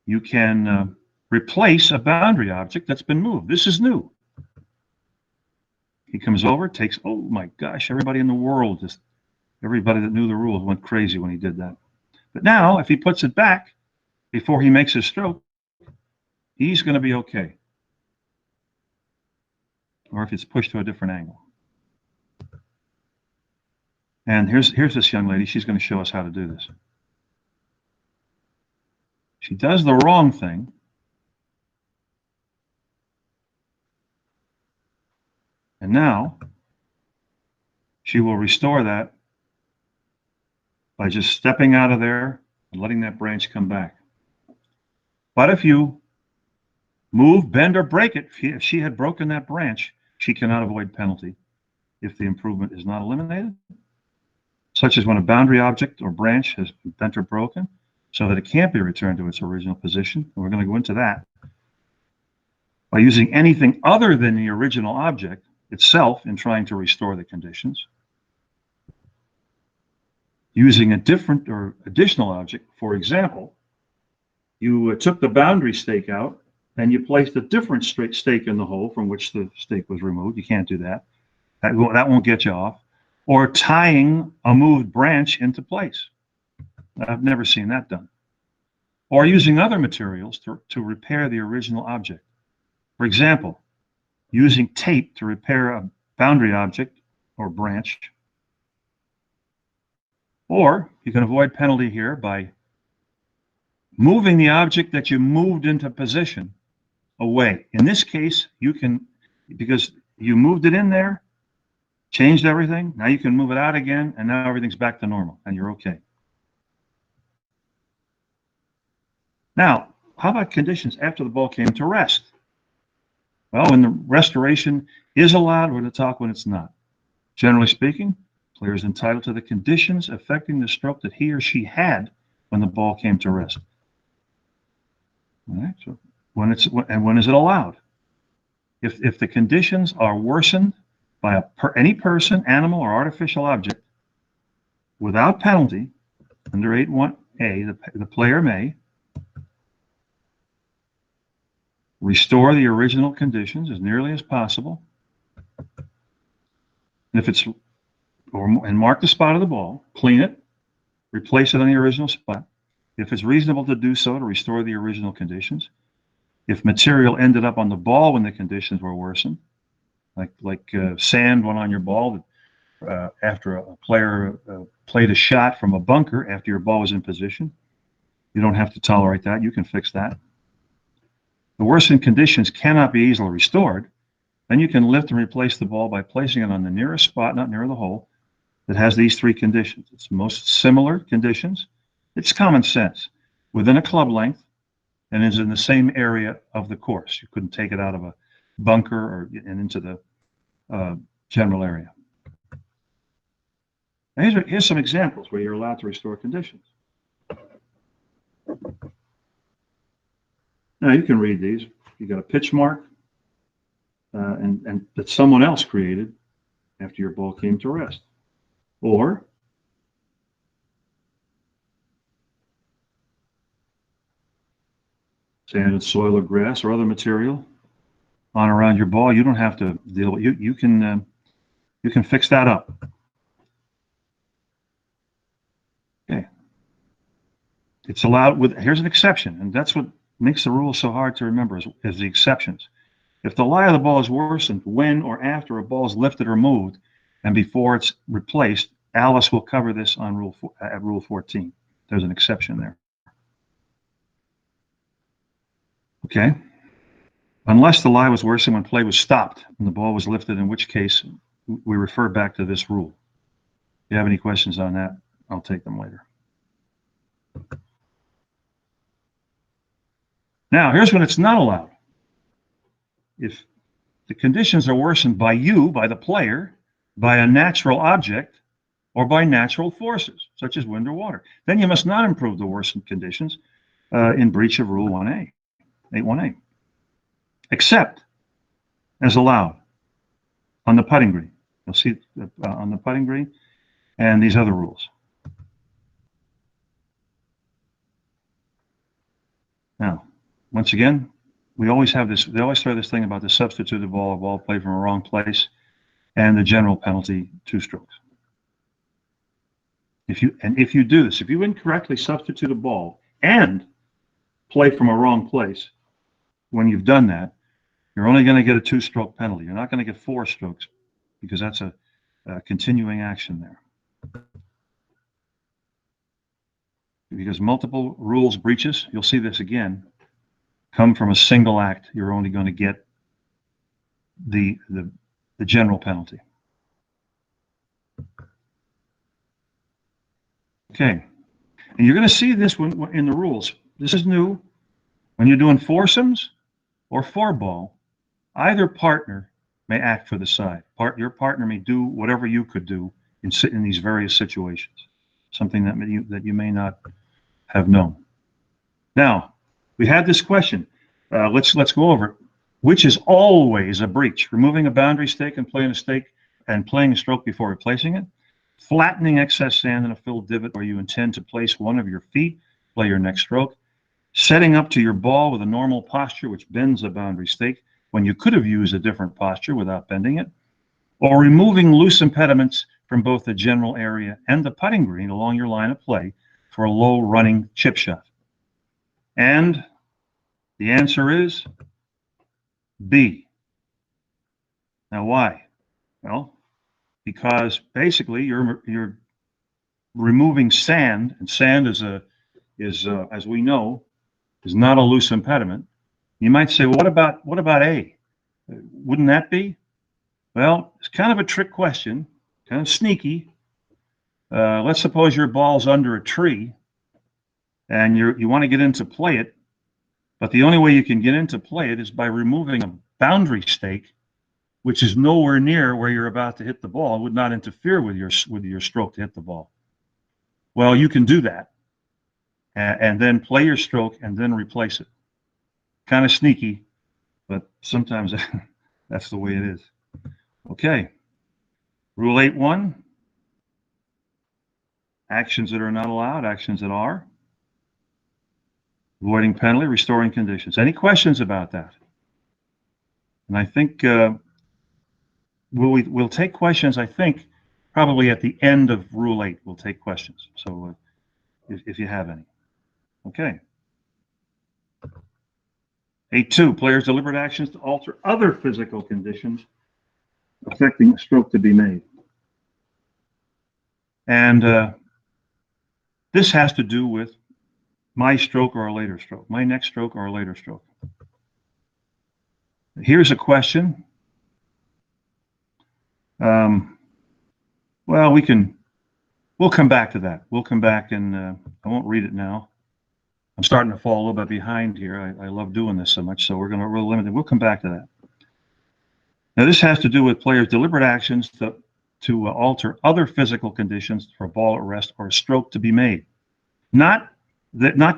Speaker 3: You can replace a boundary object that's been moved. This is new. He comes over, takes, oh my gosh, everybody in the world, everybody that knew the rules went crazy when he did that. But now, if he puts it back before he makes his stroke, he's going to be okay. Or if it's pushed to a different angle. And here's this young lady. She's going to show us how to do this. She does the wrong thing. And now she will restore that by just stepping out of there and letting that branch come back. But if you move, bend, or break it, if she had broken that branch, she cannot avoid penalty if the improvement is not eliminated, such as when a boundary object or branch has been bent or broken so that it can't be returned to its original position. And we're going to go into that. By using anything other than the original object itself in trying to restore the conditions, using a different or additional object. For example, you took the boundary stake out and you placed a different stake in the hole from which the stake was removed. You can't do that. That won't get you off. Or tying a moved branch into place. I've never seen that done. Or using other materials to repair the original object. For example, using tape to repair a boundary object or branch. Or you can avoid penalty here by moving the object that you moved into position away. In this case, you can, because you moved it in there, changed everything, now you can move it out again, and now everything's back to normal, and you're okay. Now, how about conditions after the ball came to rest? Well, when the restoration is allowed, we're going to talk when it's not. Generally speaking, player is entitled to the conditions affecting the stroke that he or she had when the ball came to rest. All right, so when is it allowed? If the conditions are worsened by any person, animal, or artificial object without penalty, under 8.1a, the player may restore the original conditions as nearly as possible. And if it's, and mark the spot of the ball, clean it, replace it on the original spot. If it's reasonable to do so to restore the original conditions. If material ended up on the ball when the conditions were worsened, like sand went on your ball after a player played a shot from a bunker after your ball was in position, you don't have to tolerate that. You can fix that. The worsened conditions cannot be easily restored. Then you can lift and replace the ball by placing it on the nearest spot, not near the hole, that has these three conditions. It's most similar conditions. It's common sense. Within a club length and is in the same area of the course. You couldn't take it out of a bunker and into the general area. Now here's some examples where you're allowed to restore conditions. Now you can read these. You got a pitch mark and that someone else created after your ball came to rest. or sand and soil or grass or other material on around your ball. You don't have to deal with you can fix that up. Okay. It's allowed with, here's an exception, and that's what makes the rule so hard to remember is the exceptions. If the lie of the ball is worsened when or after a ball is lifted or moved and before it's replaced, Alice will cover this on Rule 14. There's an exception there. Okay. Unless the lie was worsened when play was stopped and the ball was lifted, in which case we refer back to this rule. If you have any questions on that, I'll take them later. Now, here's when it's not allowed. If the conditions are worsened by you, by the player, by a natural object, or by natural forces, such as wind or water, then you must not improve the worsened conditions in breach of Rule 1A, 8.1a, except as allowed on the putting green. You'll see on the putting green and these other rules. Now, once again, we always have this, they always throw this thing about the substituted ball or ball played from a wrong place and the general penalty, 2 strokes. If you do this, if you incorrectly substitute a ball and play from a wrong place, when you've done that, you're only going to get a 2-stroke penalty. You're not going to get 4 strokes because that's a continuing action there. Because multiple rules breaches, you'll see this again, come from a single act, you're only going to get the general penalty. Okay, and you're going to see this one in the rules. This is new. When you're doing foursomes or 4-ball, either partner may act for the side. Your partner may do whatever you could do in these various situations, something that you may not have known. Now, we had this question. Let's go over it. Which is always a breach? Removing a boundary stake and playing a stroke before replacing it, flattening excess sand in a filled divot where you intend to place one of your feet, play your next stroke, setting up to your ball with a normal posture which bends a boundary stake when you could have used a different posture without bending it, or removing loose impediments from both the general area and the putting green along your line of play for a low running chip shot. And the answer is B. Now why? Well, because basically you're removing sand, and sand is as we know, is not a loose impediment. You might say, well, what about A? Wouldn't that be? Well, it's kind of a trick question, kind of sneaky. Let's suppose your ball's under a tree and you want to get in to play it, but the only way you can get in to play it is by removing a boundary stake, which is nowhere near where you're about to hit the ball, would not interfere with your stroke to hit the ball. Well, you can do that and then play your stroke and then replace it. Kind of sneaky, but sometimes that's the way it is. Okay. Rule 8.1. Actions that are not allowed, actions that are. Avoiding penalty, restoring conditions. Any questions about that? And I think we'll take questions, I think, probably at the end of Rule 8, we'll take questions. So if you have any. Okay. 8.2, players' deliberate actions to alter other physical conditions affecting a stroke to be made. And this has to do with my stroke or a later stroke, my next stroke or a later stroke. Here's a question. Well, we'll come back to that. We'll come back and I won't read it now. I'm starting to fall a little bit behind here. I love doing this so much, so we're real limited. We'll come back to that. Now, this has to do with players' deliberate actions to alter other physical conditions for a ball at rest or a stroke to be made. Not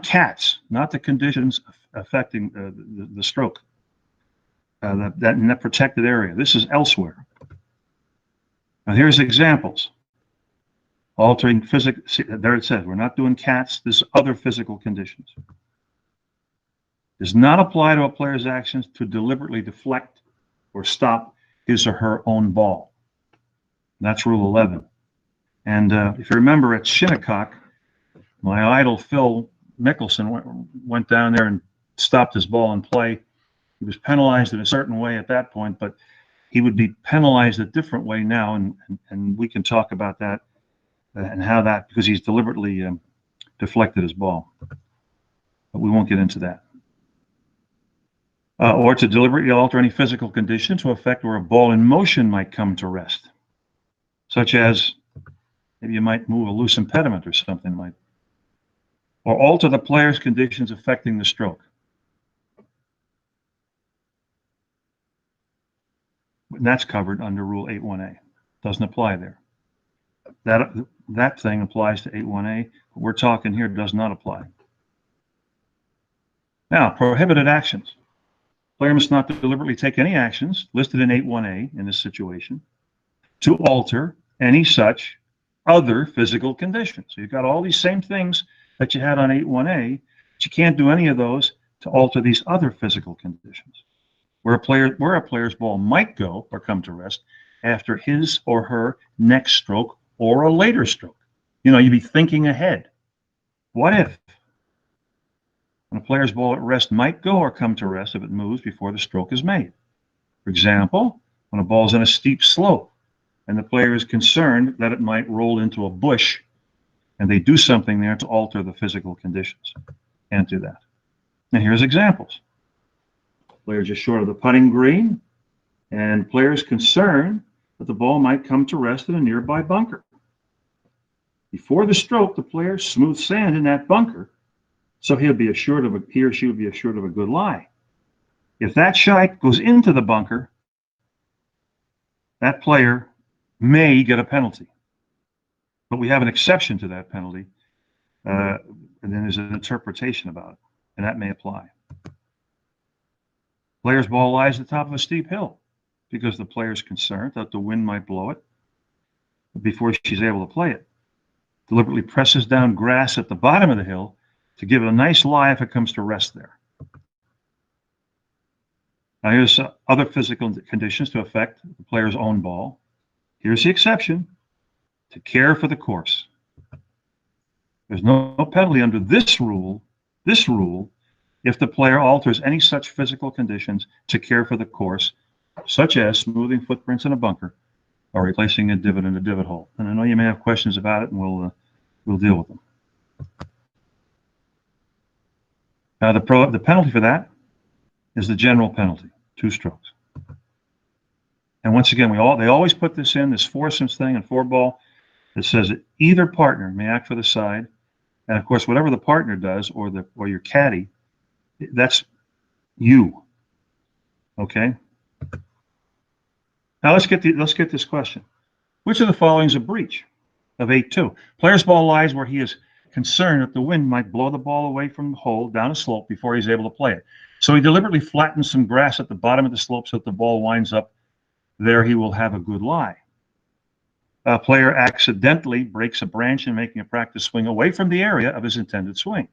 Speaker 3: cats, not the conditions affecting the stroke, in that protected area. This is elsewhere. Now, here's examples. Altering physical, there it says, we're not doing cats, this is other physical conditions. Does not apply to a player's actions to deliberately deflect or stop his or her own ball. That's Rule 11. And if you remember at Shinnecock, my idol Phil Mickelson went down there and stopped his ball in play. He was penalized in a certain way at that point, but he would be penalized a different way now, and we can talk about that and how that, because he's deliberately deflected his ball. But we won't get into that. Or to deliberately alter any physical condition to affect where a ball in motion might come to rest, such as maybe you might move a loose impediment or something like, or alter the player's conditions affecting the stroke. And that's covered under Rule 81A. Doesn't apply there. That thing applies to 81A. What we're talking here does not apply. Now, prohibited actions. Player must not deliberately take any actions listed in 81A in this situation to alter any such other physical conditions. So you've got all these same things that you had on 81A, but you can't do any of those to alter these other physical conditions. Where a player's ball might go or come to rest after his or her next stroke or a later stroke. You know, you'd be thinking ahead. What if? When a player's ball at rest might go or come to rest if it moves before the stroke is made. For example, when a ball's in a steep slope and the player is concerned that it might roll into a bush and they do something there to alter the physical conditions. Can't do that. And here's examples. Player just short of the putting green, and player's concerned that the ball might come to rest in a nearby bunker. Before the stroke, the player smooths sand in that bunker, so he or she will be assured of a good lie. If that shot goes into the bunker, that player may get a penalty. But we have an exception to that penalty, and then there's an interpretation about it, and that may apply. Player's ball lies at the top of a steep hill because the player's concerned that the wind might blow it before she's able to play it. Deliberately presses down grass at the bottom of the hill to give it a nice lie if it comes to rest there. Now here's other physical conditions to affect the player's own ball. Here's the exception: to care for the course. There's no penalty under this rule if the player alters any such physical conditions to care for the course, such as smoothing footprints in a bunker or replacing a divot in a divot hole. And I know you may have questions about it, and we'll deal with them. Now, the penalty for that is the general penalty, 2 strokes. And once again, they always put this in, this foursomes thing in 4-ball that says that either partner may act for the side, and of course, whatever the partner does or your caddy, that's you. Okay. Now let's get this question: which of the following is a breach of 8.2? Player's ball lies where he is concerned that the wind might blow the ball away from the hole down a slope before he's able to play it. So he deliberately flattens some grass at the bottom of the slope so that the ball winds up there. He will have a good lie. A player accidentally breaks a branch in making a practice swing away from the area of his intended swing.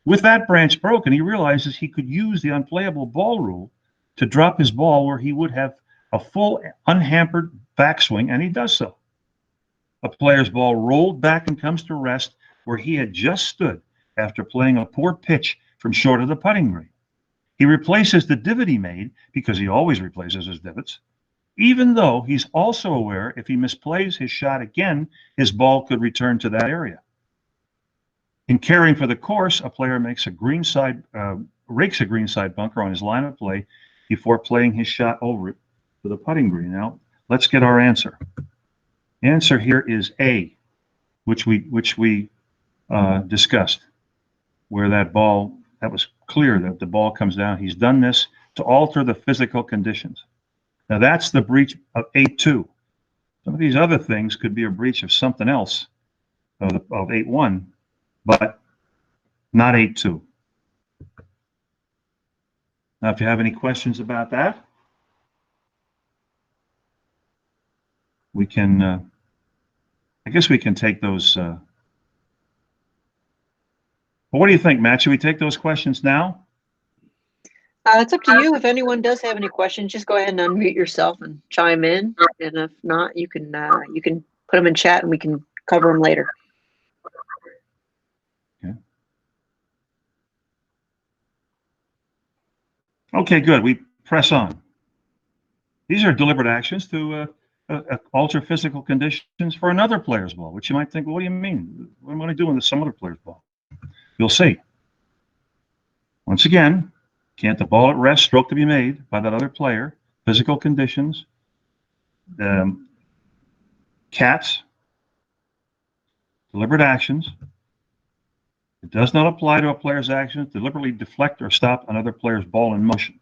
Speaker 3: With that branch broken, he realizes he could use the unplayable ball rule to drop his ball where he would have a full unhampered backswing, and he does so. A player's ball rolled back and comes to rest where he had just stood after playing a poor pitch from short of the putting green. He replaces the divot he made, because he always replaces his divots, even though he's also aware if he misplays his shot again, his ball could return to that area. In caring for the course, a player makes rakes a greenside bunker on his line of play before playing his shot over it to the putting green. Now, let's get our answer. The answer here is A, which we discussed, where that was clear that the ball comes down. He's done this to alter the physical conditions. Now, that's the breach of 8.2. Some of these other things could be a breach of something else, of 8.1, but not 8.2. Now, if you have any questions about that, we can I guess we can take those. Well, what do you think, Matt? Should we take those questions now?
Speaker 2: It's up to you. If anyone does have any questions, just go ahead and unmute yourself and chime in. And if not, you can put them in chat and we can cover them later.
Speaker 3: Okay, good. We press on. These are deliberate actions to alter physical conditions for another player's ball, which you might think, well, what do you mean? What am I doing with some other player's ball? You'll see. Once again, can't the ball at rest stroke to be made by that other player? Physical conditions. Cats. Deliberate actions. It does not apply to a player's actions deliberately deflect or stop another player's ball in motion.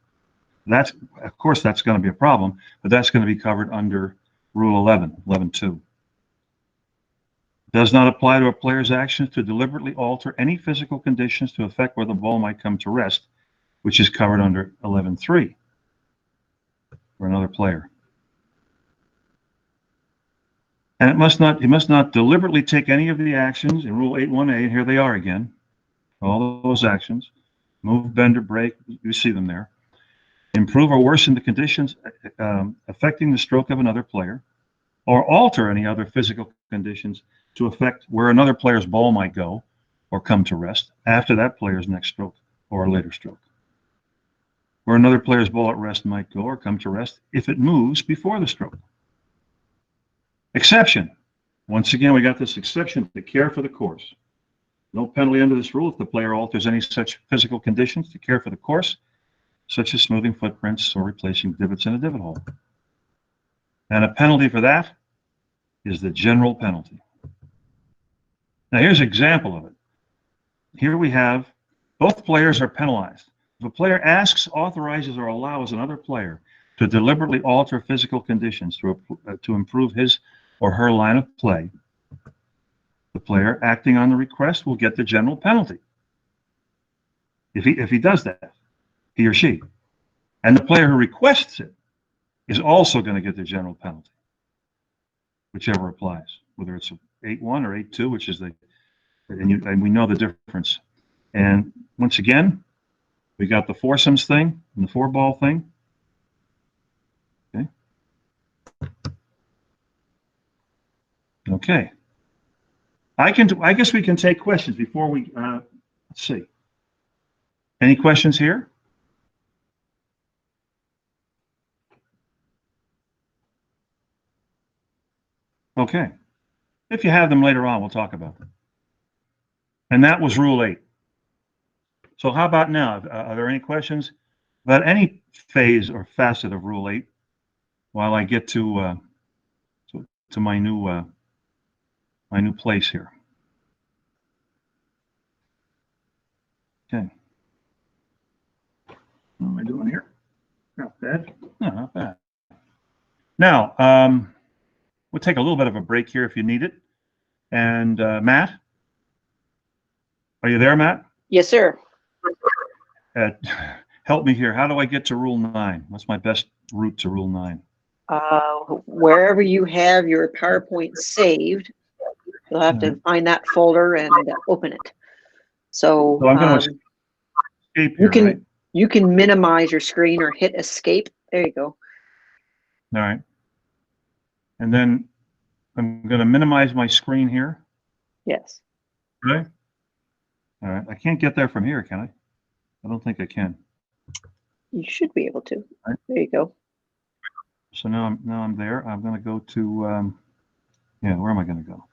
Speaker 3: That's, of course, that's going to be a problem, but that's going to be covered under Rule 11.2. Does not apply to a player's actions to deliberately alter any physical conditions to affect where the ball might come to rest, which is covered under 11.3 for another player. And it must not deliberately take any of the actions in Rule 8.1a, and here they are again. All those actions, move, bend, or break, you see them there. Improve or worsen the conditions affecting the stroke of another player, or alter any other physical conditions to affect where another player's ball might go or come to rest after that player's next stroke or a later stroke. Where another player's ball at rest might go or come to rest if it moves before the stroke. Exception. Once again, we got this exception to care for the course. No penalty under this rule if the player alters any such physical conditions to care for the course, such as smoothing footprints or replacing divots in a divot hole. And a penalty for that is the general penalty. Now here's an example of it. Here we have both players are penalized. If a player asks, authorizes, or allows another player to deliberately alter physical conditions to improve his or her line of play, the player acting on the request will get the general penalty. If he does that, he or she. And the player who requests it is also going to get the general penalty, whichever applies, whether it's 8.1 or 8.2, which is the, and we know the difference. And once again, we got the foursomes thing and the 4-ball thing. Okay. Okay. I guess we can take questions before we, let's see. Any questions here? Okay. If you have them later on, we'll talk about them. And that was Rule 8. So how about now? Are there any questions about any phase or facet of Rule 8 while I get to my new place here? Okay. What am I doing here? Not bad. No, not bad. Now, we'll take a little bit of a break here if you need it. And Matt, are you there, Matt?
Speaker 2: Yes, sir.
Speaker 3: Help me here. How do I get to Rule 9? What's my best route to Rule 9?
Speaker 2: Wherever you have your PowerPoint saved, you'll have to find that folder and open it. So
Speaker 3: I'm going to escape here,
Speaker 2: you can minimize your screen or hit escape. There you go.
Speaker 3: All right. And then I'm going to minimize my screen here.
Speaker 2: Yes.
Speaker 3: Okay. All right. I can't get there from here, can I? I don't think I can.
Speaker 2: You should be able to.
Speaker 3: Right.
Speaker 2: There you go.
Speaker 3: So now I'm there. I'm going to go to yeah. Where am I going to go?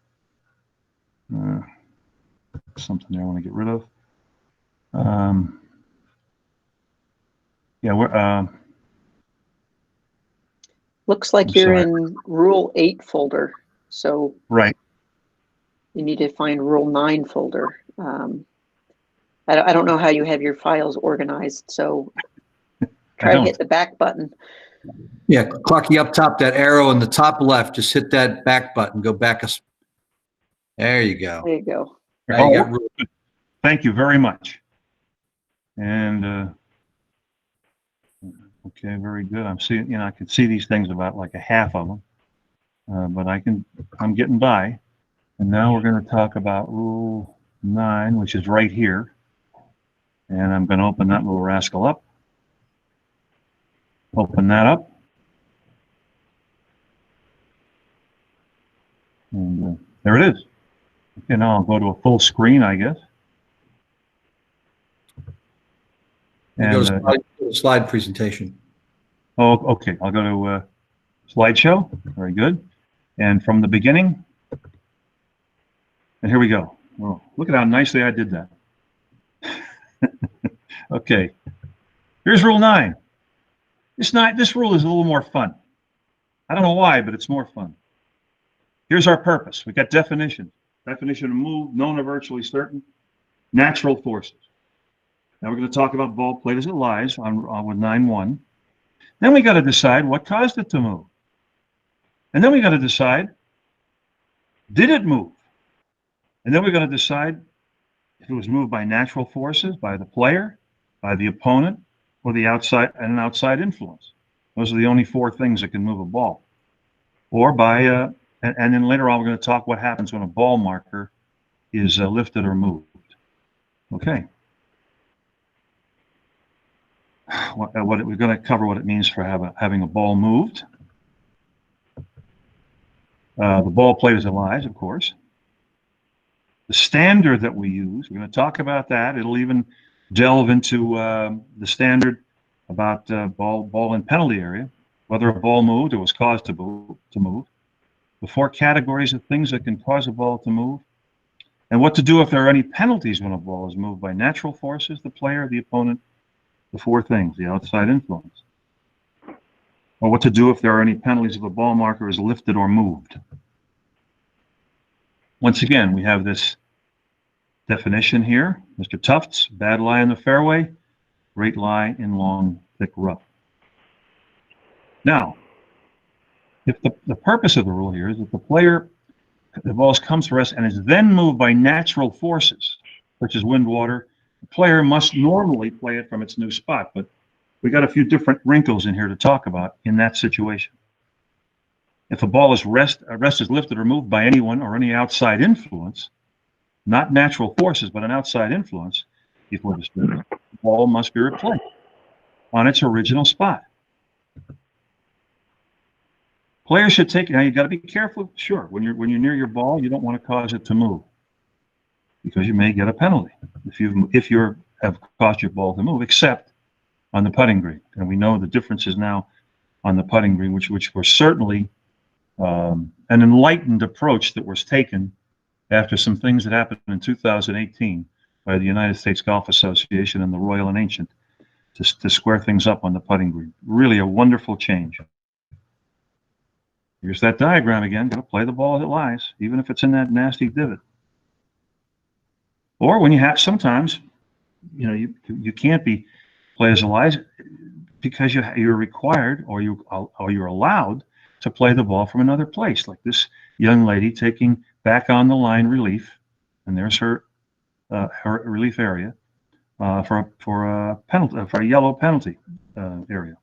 Speaker 3: Something there I want to get rid of. Yeah. We're
Speaker 2: looks like you're in Rule 8 folder. So
Speaker 3: right.
Speaker 2: You need to find Rule 9 folder. I don't know how you have your files organized, so try to hit the back button.
Speaker 9: Yeah, Clarky, up top, that arrow in the top left, just hit that back button, go back a. There you go.
Speaker 2: There you go.
Speaker 9: Now you got
Speaker 3: Thank you very much. And okay, very good. I'm seeing, I can see these things about like a half of them, but I'm getting by. And now we're going to talk about Rule 9, which is right here. And I'm going to open that little rascal up. Open that up. And there it is. Okay, now I'll go to a full screen, I guess.
Speaker 9: It goes slide presentation.
Speaker 3: Oh, okay. I'll go to slideshow. Very good. And from the beginning. And here we go. Well, look at how nicely I did that. Okay. Here's Rule 9. This rule is a little more fun. I don't know why, but it's more fun. Here's our purpose. We got definition. Definition of move, known or virtually certain. Natural forces. Now we're going to talk about ball played as it lies on with 9.1. Then we got to decide what caused it to move. And then we got to decide, did it move? And then we got to decide if it was moved by natural forces, by the player, by the opponent, or the outside and an outside influence. Those are the only 4 things that can move a ball. Or by and then later on we're going to talk what happens when a ball marker is lifted or moved. Okay. We're going to cover what it means for having a ball moved. The ball played as it lies, of course. The standard that we use, we're going to talk about that. It'll even delve into the standard about ball in penalty area, whether a ball moved or was caused to move. The 4 categories of things that can cause a ball to move, and what to do if there are any penalties when a ball is moved by natural forces, the player, the opponent, the 4 things, the outside influence. Or what to do if there are any penalties if a ball marker is lifted or moved. Once again, we have this definition here. Mr. Tufts, bad lie in the fairway, great lie in long, thick rough. Now, if the purpose of the rule here is that the ball comes to rest and is then moved by natural forces, such as wind, water, the player must normally play it from its new spot. But we got a few different wrinkles in here to talk about in that situation. If a ball is rest is lifted or moved by anyone or any outside influence, not natural forces, but an outside influence, before the ball must be replaced on its original spot. Players should take, now you got to be careful, sure, when you're near your ball, you don't want to cause it to move because you may get a penalty if you have caused your ball to move, except on the putting green. And we know the differences now on the putting green, which were certainly an enlightened approach that was taken after some things that happened in 2018 by the United States Golf Association and the Royal and Ancient to square things up on the putting green. Really a wonderful change. Here's that diagram again. Got to play the ball as it lies, even if it's in that nasty divot. Or when you have, sometimes, you can't be play as it lies because you're required or you're allowed to play the ball from another place, like this young lady taking back on the line relief, and there's her relief area for a yellow penalty area.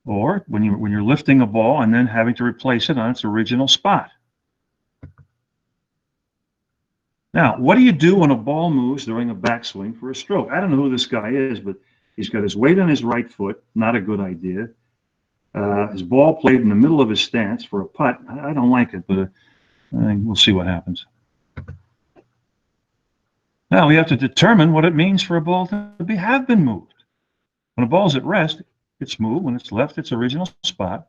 Speaker 3: Or when you're lifting a ball and then having to replace it on its original spot. Now, what do you do when a ball moves during a backswing for a stroke? I don't know who this guy is, but he's got his weight on his right foot. Not a good idea. His ball played in the middle of his stance for a putt. I don't like it, but we'll see what happens. Now we have to determine what it means for a ball to have been moved. When a ball's at rest, it's moved. When it's left its original spot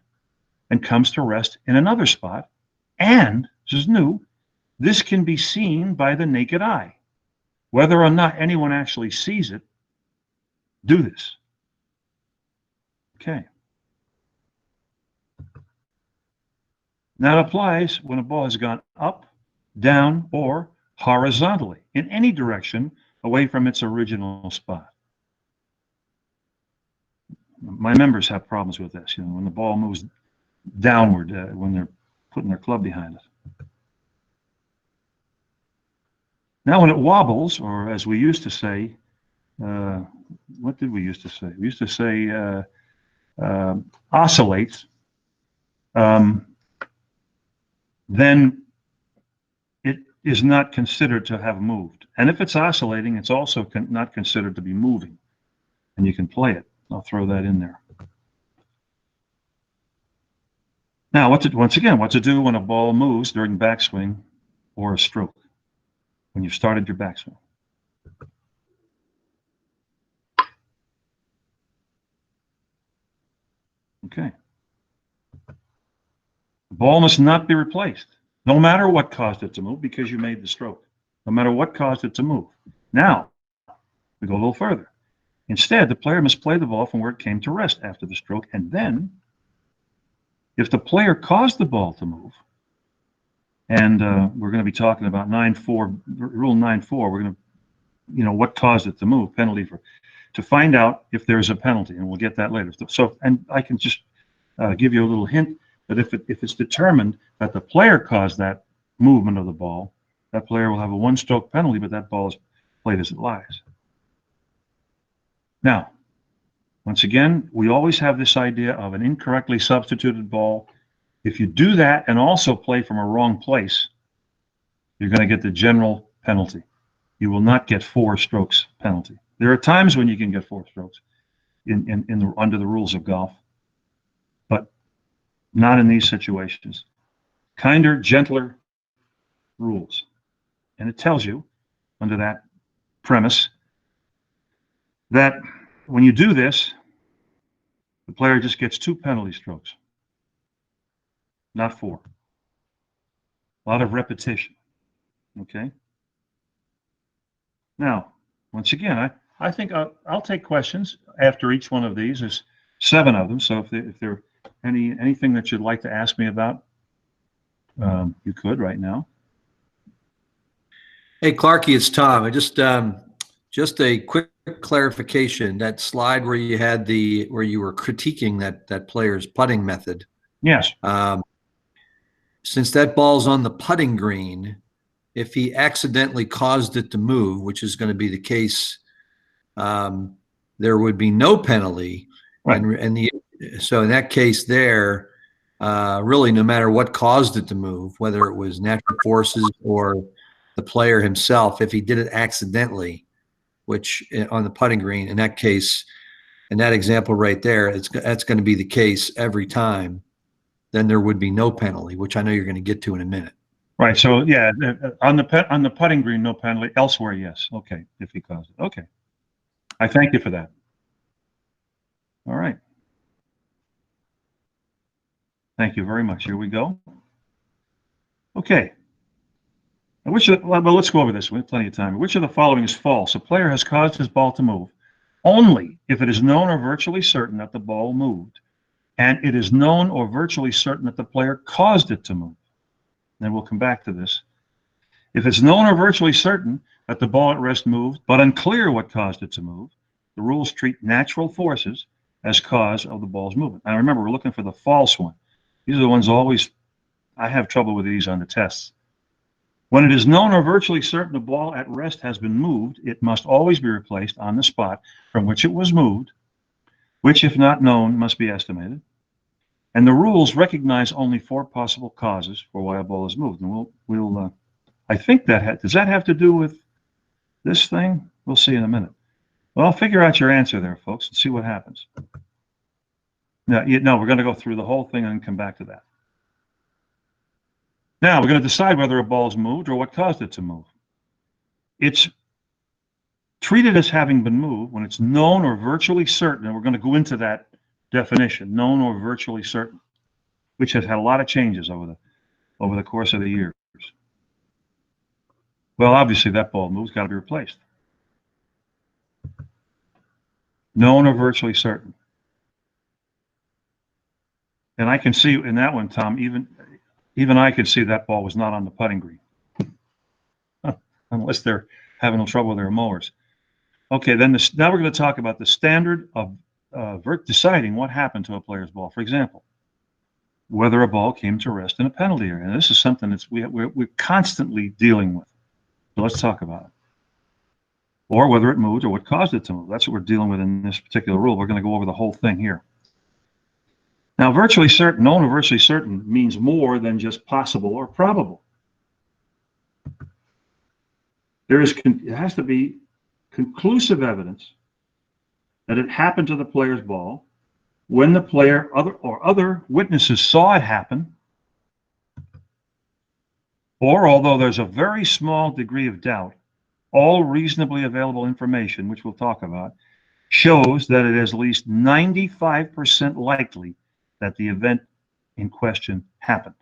Speaker 3: and comes to rest in another spot. And, this is new, this can be seen by the naked eye. Whether or not anyone actually sees it, do this. Okay. Now it applies when a ball has gone up, down, or horizontally in any direction away from its original spot. My members have problems with this, when the ball moves downward when they're putting their club behind it. Now when it wobbles, or as we used to say, what did we used to say? We used to say oscillates, then is not considered to have moved. And if it's oscillating, it's also not considered to be moving. And you can play it. I'll throw that in there. Now, once again, what to do when a ball moves during backswing or a stroke, when you've started your backswing. Okay. The ball must not be replaced, no matter what caused it to move, because you made the stroke. No matter what caused it to move. Now, we go a little further. Instead, the player must play the ball from where it came to rest after the stroke, and then, if the player caused the ball to move, and we're going to be talking about Rule 9.4, we're going to, what caused it to move, penalty to find out if there's a penalty, and we'll get that later. So, and I can just give you a little hint that if it's determined that the player caused that movement of the ball, that player will have a one-stroke penalty, but that ball is played as it lies. Now, once again, we always have this idea of an incorrectly substituted ball. If you do that and also play from a wrong place, you're going to get the general penalty. You will not get 4 strokes penalty. There are times when you can get 4 strokes under the rules of golf, but not in these situations. Kinder, gentler rules. And it tells you, under that premise, that when you do this, the player just gets 2 penalty strokes, not 4. A lot of repetition. Okay? Now, once again, I think I'll take questions after each one of these. There's 7 of them, so if there anything that you'd like to ask me about, you could right now.
Speaker 9: Hey, Clarky, it's Tom. I just a quick clarification. That slide where you had where you were critiquing that player's putting method.
Speaker 3: Yes.
Speaker 9: Since that ball's on the putting green, if he accidentally caused it to move, which is going to be the case, there would be no penalty.
Speaker 3: Right.
Speaker 9: So in that case there, really no matter what caused it to move, whether it was natural forces or the player himself, if he did it accidentally, which on the putting green, in that case, in that example right there, that's going to be the case every time, then there would be no penalty, which I know you're going to get to in a minute.
Speaker 3: Right. So yeah, on the putting green, no penalty. Elsewhere, yes. Okay. If he caused it. Okay. I thank you for that. All right. Thank you very much. Here we go. Okay. Well, let's go over this. We have plenty of time. Which of the following is false? A player has caused his ball to move only if it is known or virtually certain that the ball moved, and it is known or virtually certain that the player caused it to move. Then we'll come back to this. If it's known or virtually certain that the ball at rest moved, but unclear what caused it to move, the rules treat natural forces as cause of the ball's movement. Now remember, we're looking for the false one. These are the ones I have trouble with these on the tests. When it is known or virtually certain the ball at rest has been moved, it must always be replaced on the spot from which it was moved, which, if not known, must be estimated. And the rules recognize only 4 possible causes for why a ball is moved. And we'll I think does that have to do with this thing? We'll see in a minute. Well, I'll figure out your answer there, folks, and see what happens. No, we're going to go through the whole thing and come back to that. Now, we're going to decide whether a ball is moved or what caused it to move. It's treated as having been moved when it's known or virtually certain, and we're going to go into that definition, known or virtually certain, which has had a lot of changes over the course of the years. Well, obviously that ball move's got to be replaced. Known or virtually certain. And I can see in that one, Tom, even I could see that ball was not on the putting green. Unless they're having trouble with their mowers. Okay, then now we're going to talk about the standard of deciding what happened to a player's ball. For example, whether a ball came to rest in a penalty area. And this is something that we're constantly dealing with. So let's talk about it. Or whether it moved or what caused it to move. That's what we're dealing with in this particular rule. We're going to go over the whole thing here. Now, virtually certain, known or virtually certain means more than just possible or probable. it has to be conclusive evidence that it happened to the player's ball when the player other witnesses saw it happen, or although there's a very small degree of doubt, all reasonably available information, which we'll talk about, shows that it is at least 95% likely that the event in question happened.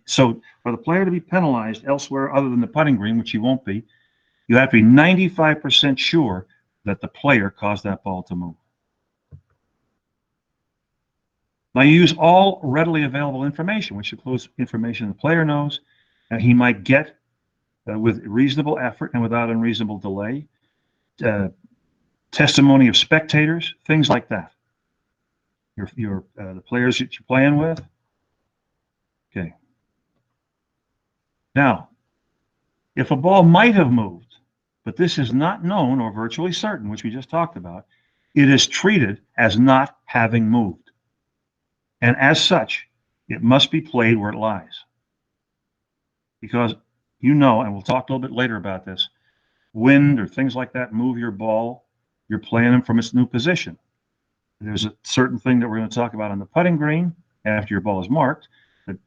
Speaker 3: So for the player to be penalized elsewhere other than the putting green, which he won't be, you have to be 95% sure that the player caused that ball to move. Now you use all readily available information, which includes information the player knows, and he might get with reasonable effort and without unreasonable delay, testimony of spectators, things like that. The players that you're playing with. Okay. Now, if a ball might have moved, but this is not known or virtually certain, which we just talked about, it is treated as not having moved. And as such, it must be played where it lies. Because you know, and we'll talk a little bit later about this, wind or things like that move your ball, you're playing them from its new position. There's a certain thing that we're going to talk about on the putting green after your ball is marked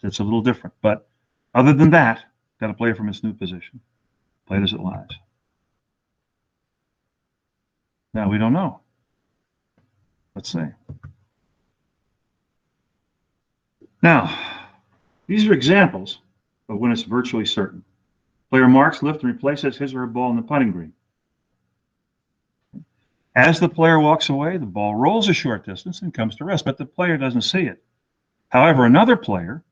Speaker 3: that's a little different. But other than that, got to play it from its new position. Play it as it lies. Now, we don't know. Let's see. Now, these are examples of when it's virtually certain. Player marks, lifts, and replaces his or her ball in the putting green. As the player walks away, the ball rolls a short distance and comes to rest, but the player doesn't see it. However, another player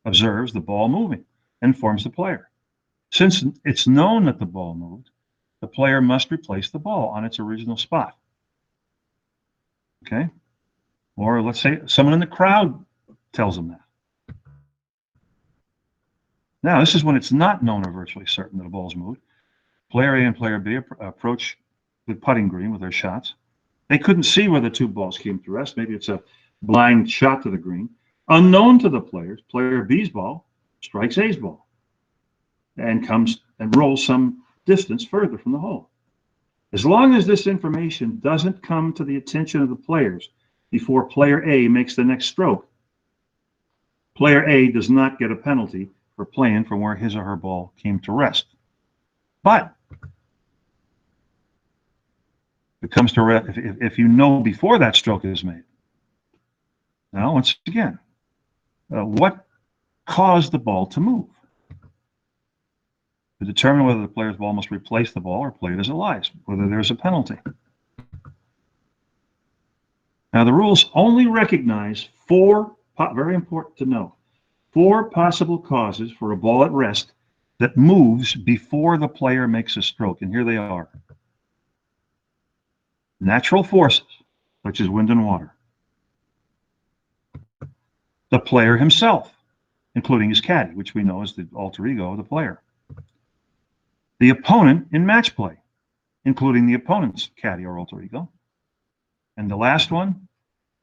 Speaker 3: observes the ball moving and informs the player. Since it's known that the ball moved, the player must replace the ball on its original spot. Okay? Or let's say someone in the crowd tells them that. Now, this is when it's not known or virtually certain that a ball's moved. Player A and player B approach the putting green with their shots. They couldn't see where the two balls came to rest. Maybe it's a blind shot to the green. Unknown to the players, player B's ball strikes A's ball and comes and rolls some distance further from the hole. As long as this information doesn't come to the attention of the players before player A makes the next stroke, player A does not get a penalty for playing from where his or her ball came to rest. But it comes to rest if you know before that stroke is made. Now, once again, what caused the ball to move? To determine whether the player's ball must replace the ball or play it as it lies, whether there's a penalty. Now, the rules only recognize four, very important to know, four possible causes for a ball at rest that moves before the player makes a stroke, and here they are. Natural forces, such as wind and water. The player himself, including his caddy, which we know is the alter ego of the player. The opponent in match play, including the opponent's caddy or alter ego. And the last one,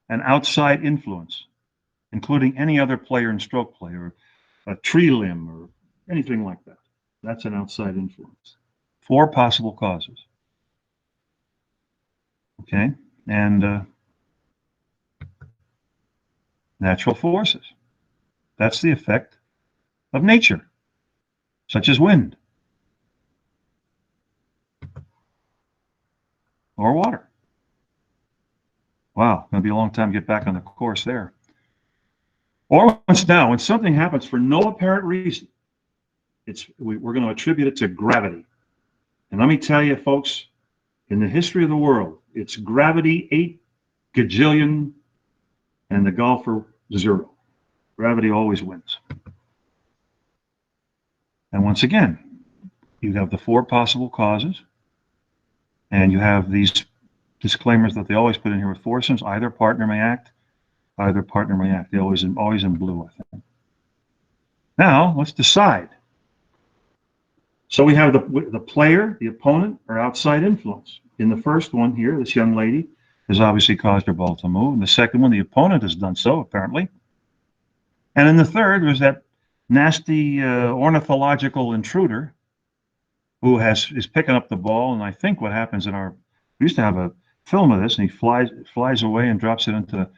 Speaker 3: an outside influence, including any other player in stroke play or a tree limb or anything like that. That's an outside influence. Four possible causes. Okay, and natural forces. That's the effect of nature, such as wind or water. Wow, going to be a long time to get back on the course there. Or when something happens for no apparent reason, we're going to attribute it to gravity. And let me tell you, folks, in the history of the world, it's gravity 8 gajillion and the golfer 0. Gravity always wins. And once again, you have the four possible causes, and you have these disclaimers that they always put in here with foursomes. Either partner may act. Either partner may act. They're always in blue, I think. Now, let's decide. So we have the player, the opponent, or outside influence. In the first one here, this young lady has obviously caused her ball to move. In the second one, the opponent has done so, apparently. And in the third was that nasty ornithological intruder who is picking up the ball, and I think what happens we used to have a film of this, and he flies away and drops it into,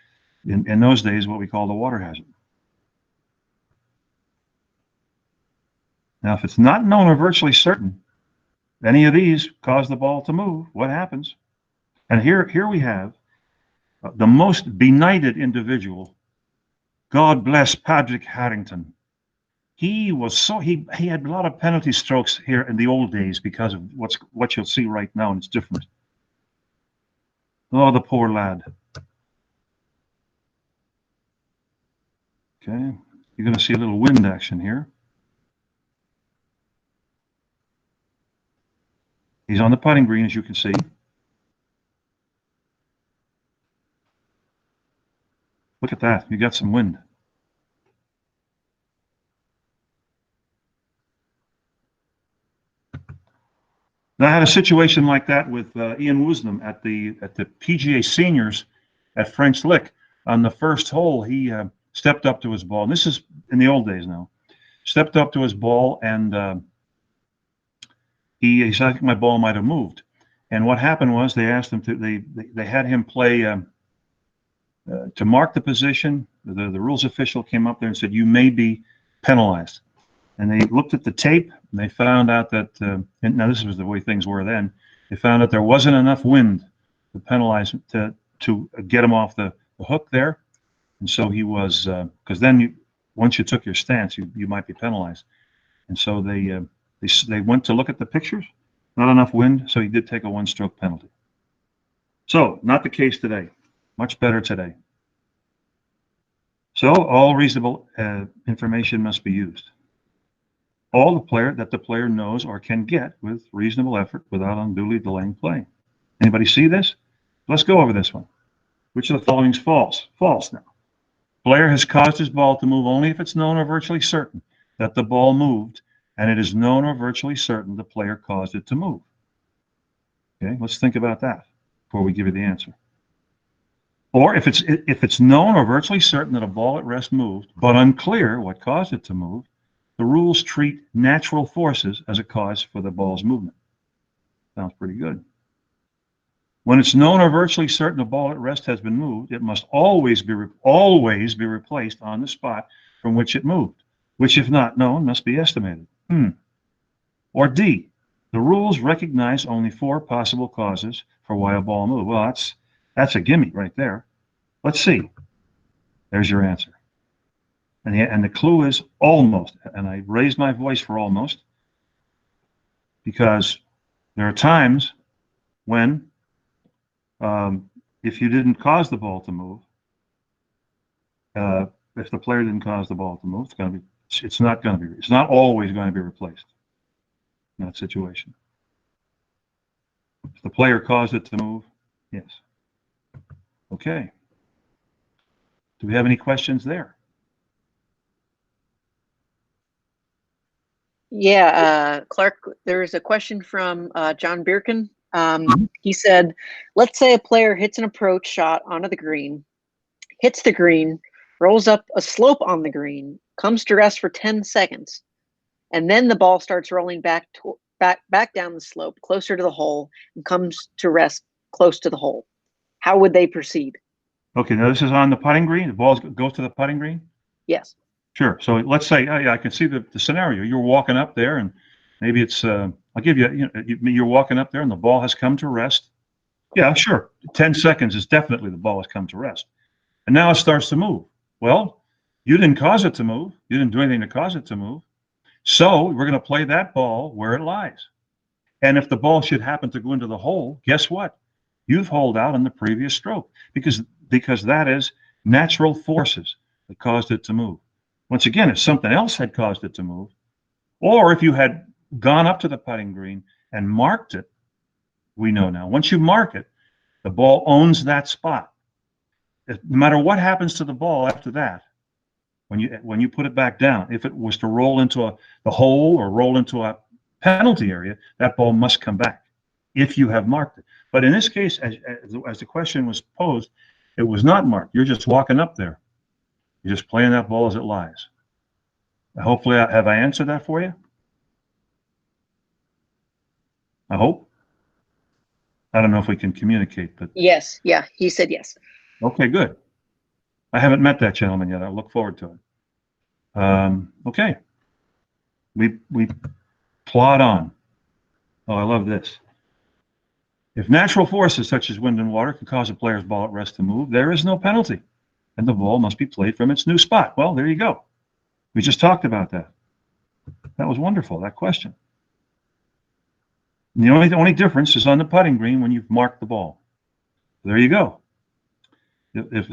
Speaker 3: in those days, what we call the water hazard. Now, if it's not known or virtually certain any of these cause the ball to move, what happens? And here we have the most benighted individual. God bless Patrick Harrington. He had a lot of penalty strokes here in the old days because of what you'll see right now, and it's different. Oh, the poor lad. Okay, you're going to see a little wind action here. He's on the putting green, as you can see. Look at that. You got some wind. Now, I had a situation like that with Ian Woosnam at the PGA Seniors at French Lick. On the first hole, he stepped up to his ball. And this is in the old days now. Stepped up to his ball, and he said, I think my ball might have moved. And what happened was they asked him they had him play to mark the position. The rules official came up there and said, you may be penalized. And they looked at the tape, and they found out that, now this was the way things were then, they found out there wasn't enough wind to penalize, to get him off the hook there. And so he was, because then once you took your stance, you might be penalized. And so they went to look at the pictures, not enough wind, so he did take a one-stroke penalty. So, not the case today. Much better today. So, all reasonable information must be used. All that the player knows or can get with reasonable effort without unduly delaying play. Anybody see this? Let's go over this one. Which of the following is false? False now. Player has caused his ball to move only if it's known or virtually certain that the ball moved, and it is known or virtually certain the player caused it to move. Okay, let's think about that before we give you the answer. Or if it's known or virtually certain that a ball at rest moved, but unclear what caused it to move, the rules treat natural forces as a cause for the ball's movement. Sounds pretty good. When it's known or virtually certain the ball at rest has been moved, it must always be replaced on the spot from which it moved, which, if not known, must be estimated. Or D, the rules recognize only 4 possible causes for why a ball moved. Well, that's a gimme right there. Let's see. There's your answer. And the clue is almost, and I raised my voice for almost, because there are times when if you didn't cause the ball to move, if the player didn't cause the ball to move, it's not always going to be replaced in that situation. If the player caused it to move, yes. Okay. Do we have any questions there?
Speaker 2: Yeah, Clark, there's a question from John Birkin. He said, let's say a player hits an approach shot onto the green, hits the green, rolls up a slope on the green, comes to rest for 10 seconds, and then the ball starts rolling back down the slope closer to the hole and comes to rest close to the hole. How would they proceed? Okay, now this is on the putting green. The ball goes to the putting green? Yes. Sure. So let's say, I can see the scenario. You're walking up there, and maybe it's, I'll give you, you're walking up there, and the ball has come to rest. Yeah, sure. 10 seconds is definitely the ball has come to rest. And now it starts to move. Well, you didn't cause it to move. You didn't do anything to cause it to move. So we're going to play that ball where it lies. And if the ball should happen to go into the hole, guess what? You've holed out on the previous stroke because that is natural forces that caused it to move. Once again, if something else had caused it to move, or if you had gone up to the putting green and marked it, we know now, once you mark it, the ball owns that spot. No matter what happens to the ball after that, when you put it back down, if it was to roll into the hole or roll into a penalty area, that ball must come back if you have marked it. But in this case, as the question was posed, it was not marked. You're just walking up there. You're just playing that ball as it lies. Hopefully, have I answered that for you?
Speaker 3: I hope. I don't know if we can communicate, but
Speaker 2: Yes, yeah, he said yes.
Speaker 3: okay, good. I haven't met that gentleman yet. I look forward to it. Okay. We plod on. Oh, I love this. If natural forces such as wind and water can cause a player's ball at rest to move, there is no penalty, and the ball must be played from its new spot. Well, there you go. We just talked about that. That was wonderful, that question. And the only difference is on the putting green when you've marked the ball. There you go. If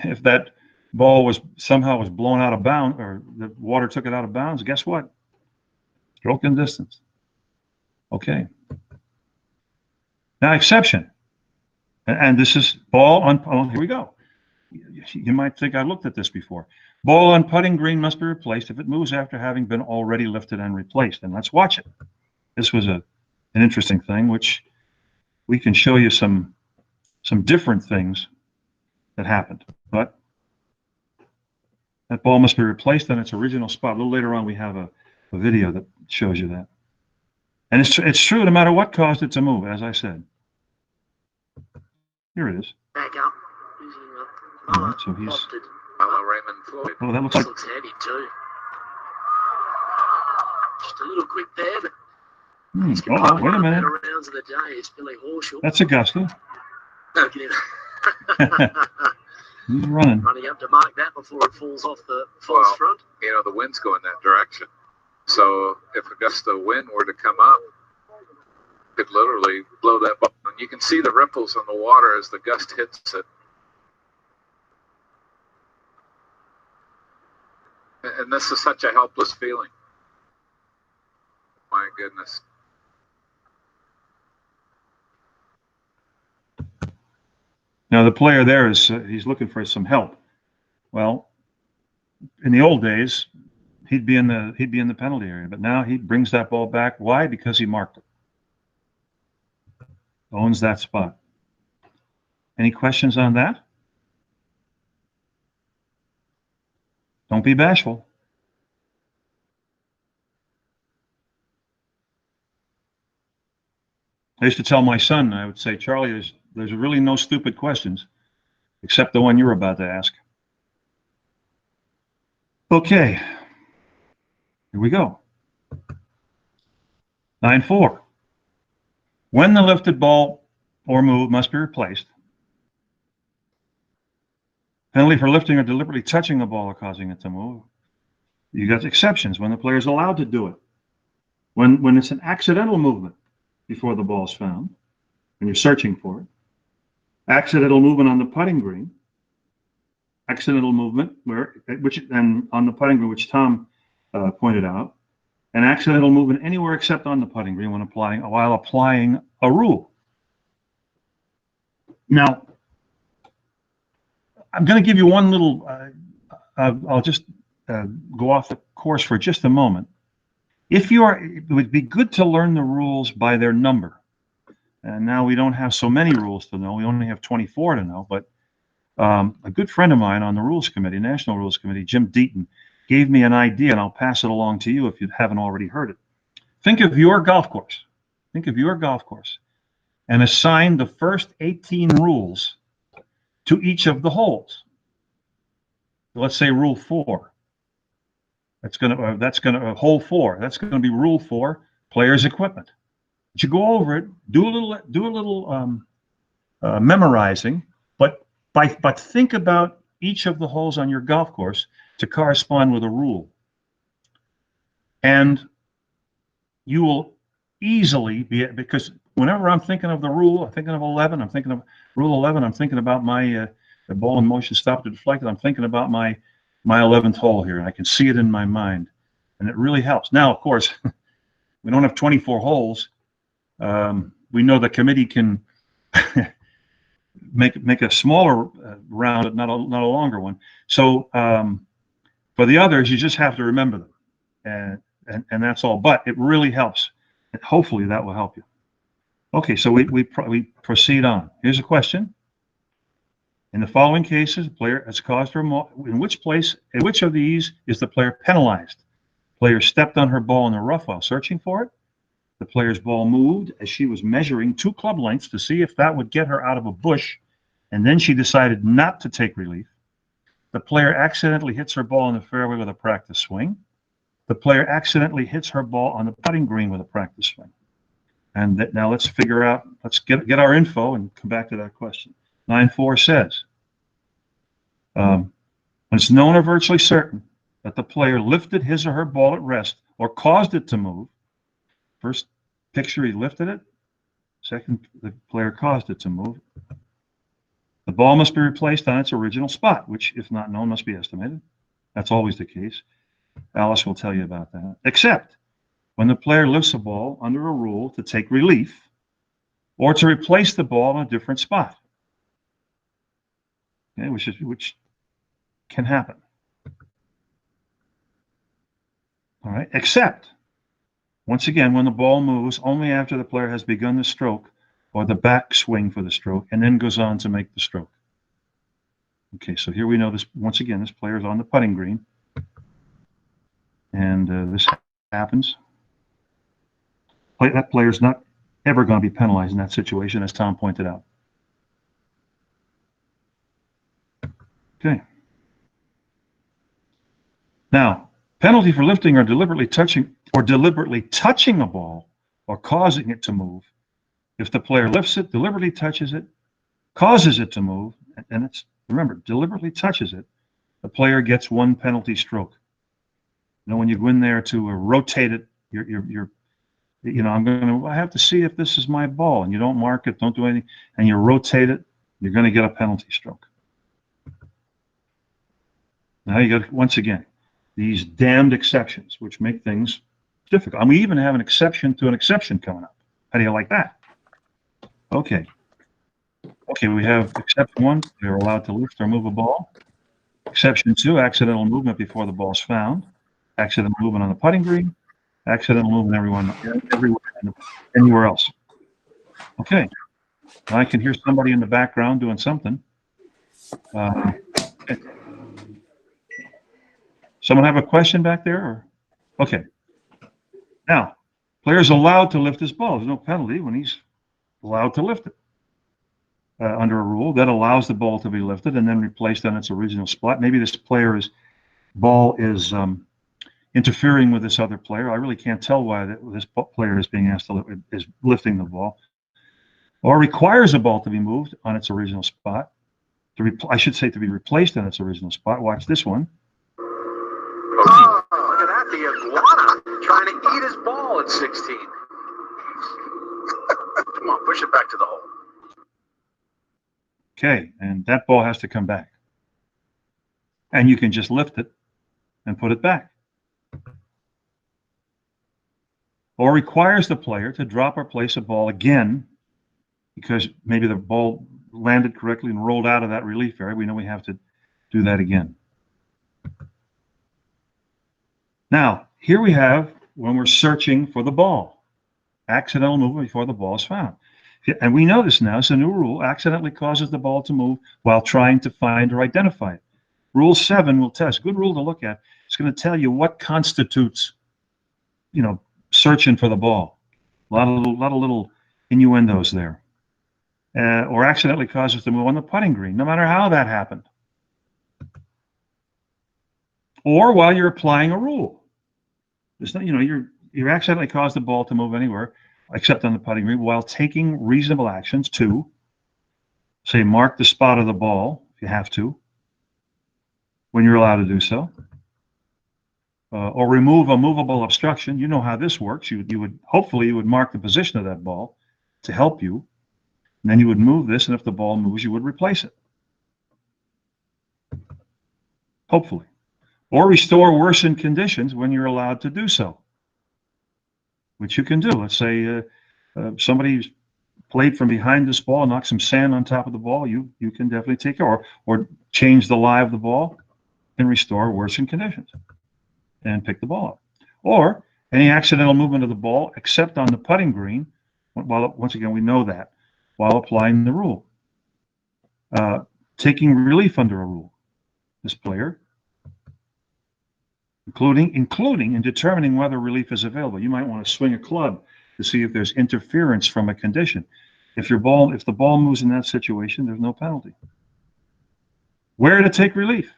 Speaker 3: if that ball was somehow blown out of bounds, or the water took it out of bounds, guess what? Stroke and distance. Okay. Now, exception. And this is ball on, oh, here we go. You might think I looked at this before. Ball on putting green must be replaced if it moves after having been already lifted and replaced. And let's watch it. This was an interesting thing, which we can show you some different things that happened. But that ball must be replaced in its original spot. A little later on, we have a video that shows you that. And it's true no matter what caused it to move, as I said. Here it is.
Speaker 7: Back up.
Speaker 3: All right, so he's.
Speaker 7: Raymond Floyd.
Speaker 3: Oh, that looks like.
Speaker 7: Looks heady too. Just a little quick there, but
Speaker 3: Oh, wait a minute.
Speaker 7: rounds of the day. It's Billy Horschel.
Speaker 3: That's Augusta.
Speaker 7: No, get in.
Speaker 3: He's running.
Speaker 7: Running up to mark that before it falls off the false front.
Speaker 10: You know, the wind's going that direction. So if a gust of wind were to come up, it could literally blow that ball. And you can see the ripples on the water as the gust hits it. And this is such a helpless feeling. My goodness.
Speaker 3: Now the player there is he's looking for some help. Well, in the old days, he'd be in the penalty area, but now he brings that ball back. Why? Because he marked it. Owns that spot. Any questions on that? Don't be bashful. I used to tell my son, I would say, Charlie, there's really no stupid questions except the one you're about to ask. Okay, here we go. 9-4. When the lifted ball or move must be replaced. Penalty for lifting or deliberately touching the ball or causing it to move. You got exceptions when the player is allowed to do it. When it's an accidental movement before the ball is found, and you're searching for it. Accidental movement on the putting green. Accidental movement and on the putting green, which Tom pointed out. And accidental movement anywhere except on the putting green while applying a rule. Now, I'm going to give you one little. I'll just go off the course for just a moment. It would be good to learn the rules by their number. And now we don't have so many rules to know. We only have 24 to know. But a good friend of mine on the Rules Committee, National Rules Committee, Jim Deaton, gave me an idea, and I'll pass it along to you if you haven't already heard it. Think of your golf course. Think of your golf course and assign the first 18 rules to each of the holes. Let's say rule 4. That's going to hole 4. That's going to be rule 4, player's equipment. But you go over it, do a little memorizing, but think about each of the holes on your golf course to correspond with a rule, and you will easily be, because whenever I'm thinking of the rule, I'm thinking of 11. I'm thinking of rule 11. I'm thinking about my the ball in motion stopped to deflect. I'm thinking about my 11th hole here, and I can see it in my mind, and it really helps. Now, of course, we don't have 24 holes. We know the committee can make a smaller round, not a longer one. So for the others, you just have to remember them, and that's all. But it really helps. And hopefully, that will help you. Okay, so we proceed on. Here's a question. In the following cases, the player has caused her. In which of these is the player penalized? Player stepped on her ball in the rough while searching for it. The player's ball moved as she was measuring 2 club lengths to see if that would get her out of a bush, and then she decided not to take relief. The player accidentally hits her ball in the fairway with a practice swing. The player accidentally hits her ball on the putting green with a practice swing. And now let's figure out, let's get our info and come back to that question. 9.4 says, when it's known or virtually certain that the player lifted his or her ball at rest or caused it to move, first picture he lifted it, second the player caused it to move, the ball must be replaced on its original spot, which, if not known, must be estimated. That's always the case. Alice will tell you about that. Except when the player lifts a ball under a rule to take relief or to replace the ball in a different spot, okay, which can happen. All right, except, once again, when the ball moves only after the player has begun the stroke or the back swing for the stroke and then goes on to make the stroke. Okay, so here we know this, once again, this player is on the putting green. And this happens. That player's not ever going to be penalized in that situation, as Tom pointed out. Okay. Now, penalty for lifting or deliberately touching a ball or causing it to move. If the player lifts it, deliberately touches it, causes it to move, and it's, remember, deliberately touches it, the player gets 1 penalty stroke. You know, when you go in there to rotate it, you know, I have to see if this is my ball, and you don't mark it, don't do anything, and you rotate it, you're going to get a penalty stroke. Now you got, once again, these damned exceptions, which make things difficult. And we even have an exception to an exception coming up. How do you like that? Okay. Okay, we have exception 1, they're allowed to lift or move a ball. Exception 2, accidental movement before the ball is found. Accidental movement on the putting green. Accidental movement anywhere else. Okay. Now I can hear somebody in the background doing something. Okay. Someone have a question back there? Or? Okay. Now, player's allowed to lift his ball. There's no penalty when he's allowed to lift it. Under a rule that allows the ball to be lifted and then replaced on its original spot. Maybe this player's ball is interfering with this other player. I really can't tell why this player is being asked to is lifting the ball, or requires a ball to be moved on its original spot. I should say to be replaced on its original spot. Watch this one.
Speaker 7: Oh, look at that, the iguana trying to eat his ball at 16. Come on, push it back to the hole.
Speaker 3: Okay, and that ball has to come back. And you can just lift it and put it back. Or requires the player to drop or place a ball again because maybe the ball landed correctly and rolled out of that relief area. We know we have to do that again. Now, here we have when we're searching for the ball. Accidental movement before the ball is found. And we know this now. It's a new rule. Accidentally causes the ball to move while trying to find or identify it. Rule 7 will test. Good rule to look at. It's going to tell you what constitutes, you know, searching for the ball. A lot of little innuendos there. Or accidentally causes to move on the putting green, no matter how that happened. Or while you're applying a rule. There's no, you know, you're accidentally caused the ball to move anywhere except on the putting green while taking reasonable actions to, say, mark the spot of the ball if you have to, when you're allowed to do so, or remove a movable obstruction. You know how this works. You would hopefully you would mark the position of that ball to help you, and then you would move this, and if the ball moves, you would replace it. Hopefully. Or restore worsened conditions when you're allowed to do so, which you can do. Let's say somebody's played from behind this ball, knock some sand on top of the ball. You can definitely take it, or change the lie of the ball and restore worsened conditions and pick the ball up. Or any accidental movement of the ball except on the putting green, once again, we know that, while applying the rule. Taking relief under a rule. This player, including in determining whether relief is available. You might want to swing a club to see if there's interference from a condition. If the ball moves in that situation, there's no penalty. Where to take relief,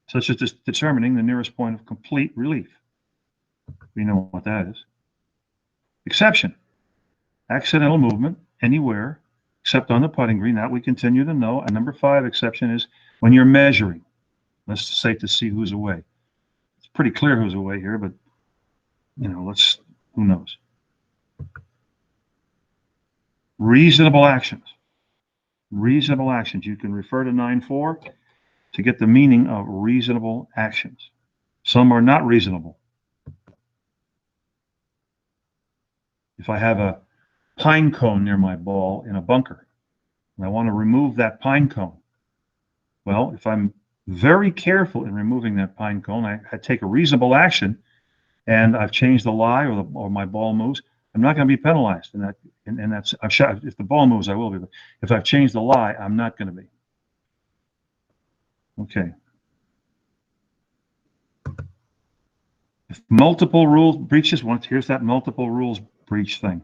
Speaker 3: such as determining the nearest point of complete relief. We know what that is. Exception, accidental movement anywhere except on the putting green. That we continue to know. And number 5 exception is when you're measuring. Let's say to see who's away. It's pretty clear who's away here, but who knows? Reasonable actions. Reasonable actions. You can refer to 9.4 to get the meaning of reasonable actions. Some are not reasonable. If I have a pine cone near my ball in a bunker, and I want to remove that pine cone, well, if I'm very careful in removing that pine cone, I take a reasonable action, and I've changed the lie, or my ball moves, I'm not going to be penalized. And that's if the ball moves, I will be. But if I've changed the lie, I'm not going to be. Okay. If multiple rule breaches, here's that multiple rules breach thing.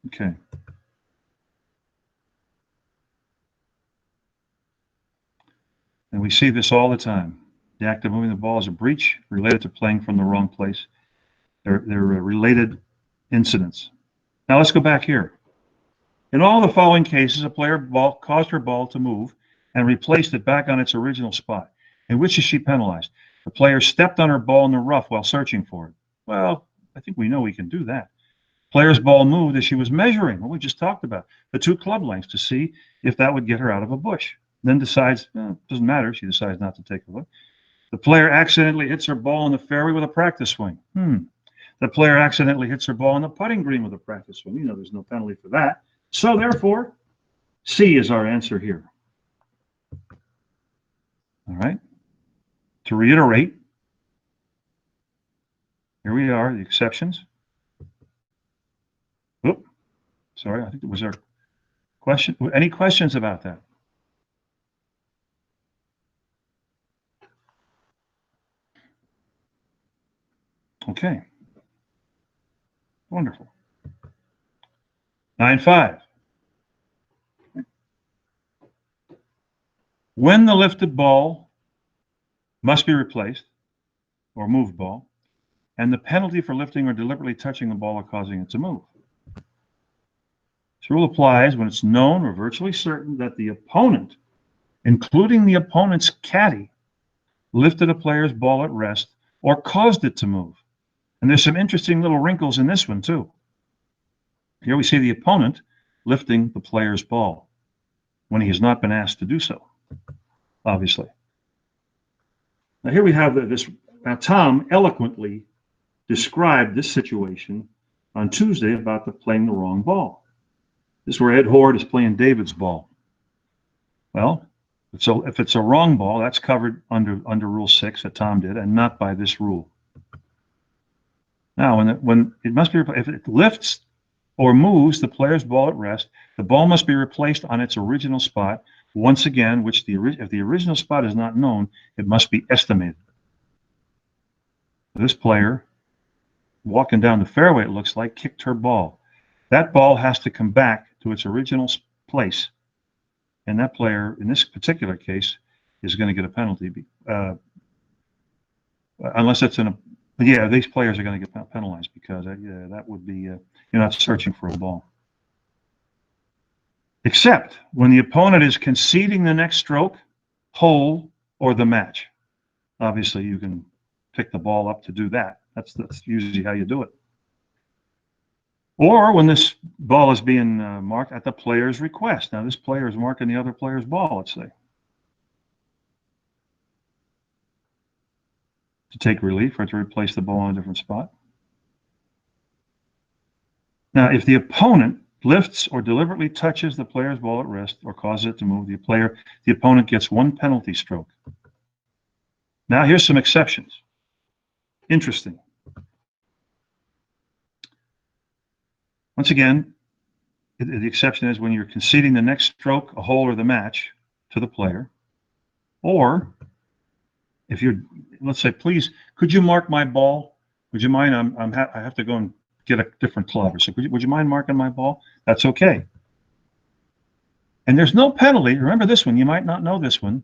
Speaker 3: Okay. And we see this all the time. The act of moving the ball is a breach related to playing from the wrong place. They're related incidents. Now let's go back here. In all the following cases, a player caused her ball to move and replaced it back on its original spot. In which is she penalized? The player stepped on her ball in the rough while searching for it. Well, I think we know we can do that. Player's ball moved as she was measuring what we just talked about, the 2 club lengths, to see if that would get her out of a bush. Then decides, doesn't matter. She decides not to take a look. The player accidentally hits her ball in the fairway with a practice swing. The player accidentally hits her ball on the putting green with a practice swing. There's no penalty for that. So therefore, C is our answer here. All right. To reiterate, here we are, the exceptions. Oop, sorry, I think it was our question. Any questions about that? Okay. Wonderful. 9.5. When the lifted ball must be replaced, or moved ball, and the penalty for lifting or deliberately touching the ball or causing it to move. This rule applies when it's known or virtually certain that the opponent, including the opponent's caddy, lifted a player's ball at rest or caused it to move. And there's some interesting little wrinkles in this one too. Here we see the opponent lifting the player's ball when he has not been asked to do so, obviously. Now here we have this. Now Tom eloquently described this situation on Tuesday about playing the wrong ball. This is where Ed Horde is playing David's ball. Well, so if it's a wrong ball, that's covered under Rule 6 that Tom did, and not by this rule. Now, when it must be, if it lifts or moves the player's ball at rest, the ball must be replaced on its original spot. Once again, if the original spot is not known, it must be estimated. This player, walking down the fairway, it looks like, kicked her ball. That ball has to come back to its original place. And that player, in this particular case, is going to get a penalty. Unless it's these players are going to get penalized because that would be, you're not searching for a ball. Except when the opponent is conceding the next stroke, hole, or the match. Obviously, you can pick the ball up to do that. That's usually how you do it. Or when this ball is being marked at the player's request. Now, this player is marking the other player's ball, let's say. To take relief or to replace the ball on a different spot. Now, if the opponent lifts or deliberately touches the player's ball at rest or causes it to move, the opponent gets 1 penalty stroke. Now, here's some exceptions. Interesting. Once again, the exception is when you're conceding the next stroke, a hole, or the match to the player, or if you're, let's say, please, could you mark my ball? Would you mind? I have to go and get a different club. So would you mind marking my ball? That's okay. And there's no penalty. Remember this one. You might not know this one.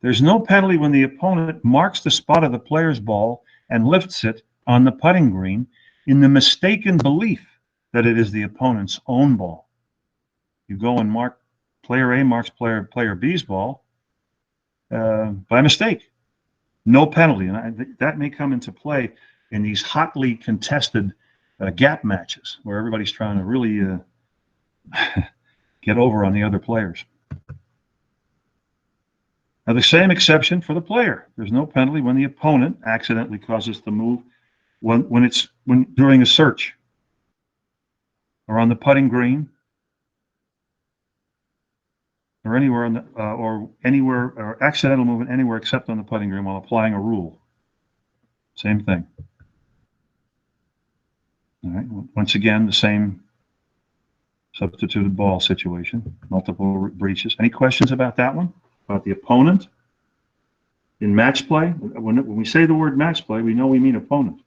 Speaker 3: There's no penalty when the opponent marks the spot of the player's ball and lifts it on the putting green in the mistaken belief that it is the opponent's own ball. You go and mark, player A marks player B's ball by mistake. No penalty. And that may come into play in these hotly contested gap matches where everybody's trying to really get over on the other players. Now, the same exception for the player. There's no penalty when the opponent accidentally causes the move when during a search or on the putting green or anywhere on the or accidental movement anywhere except on the putting green while applying a rule. Same thing. All right. Once again, the same substituted ball situation, multiple breaches. Any questions about that one? About the opponent in match play? When we say the word match play, we know we mean opponent.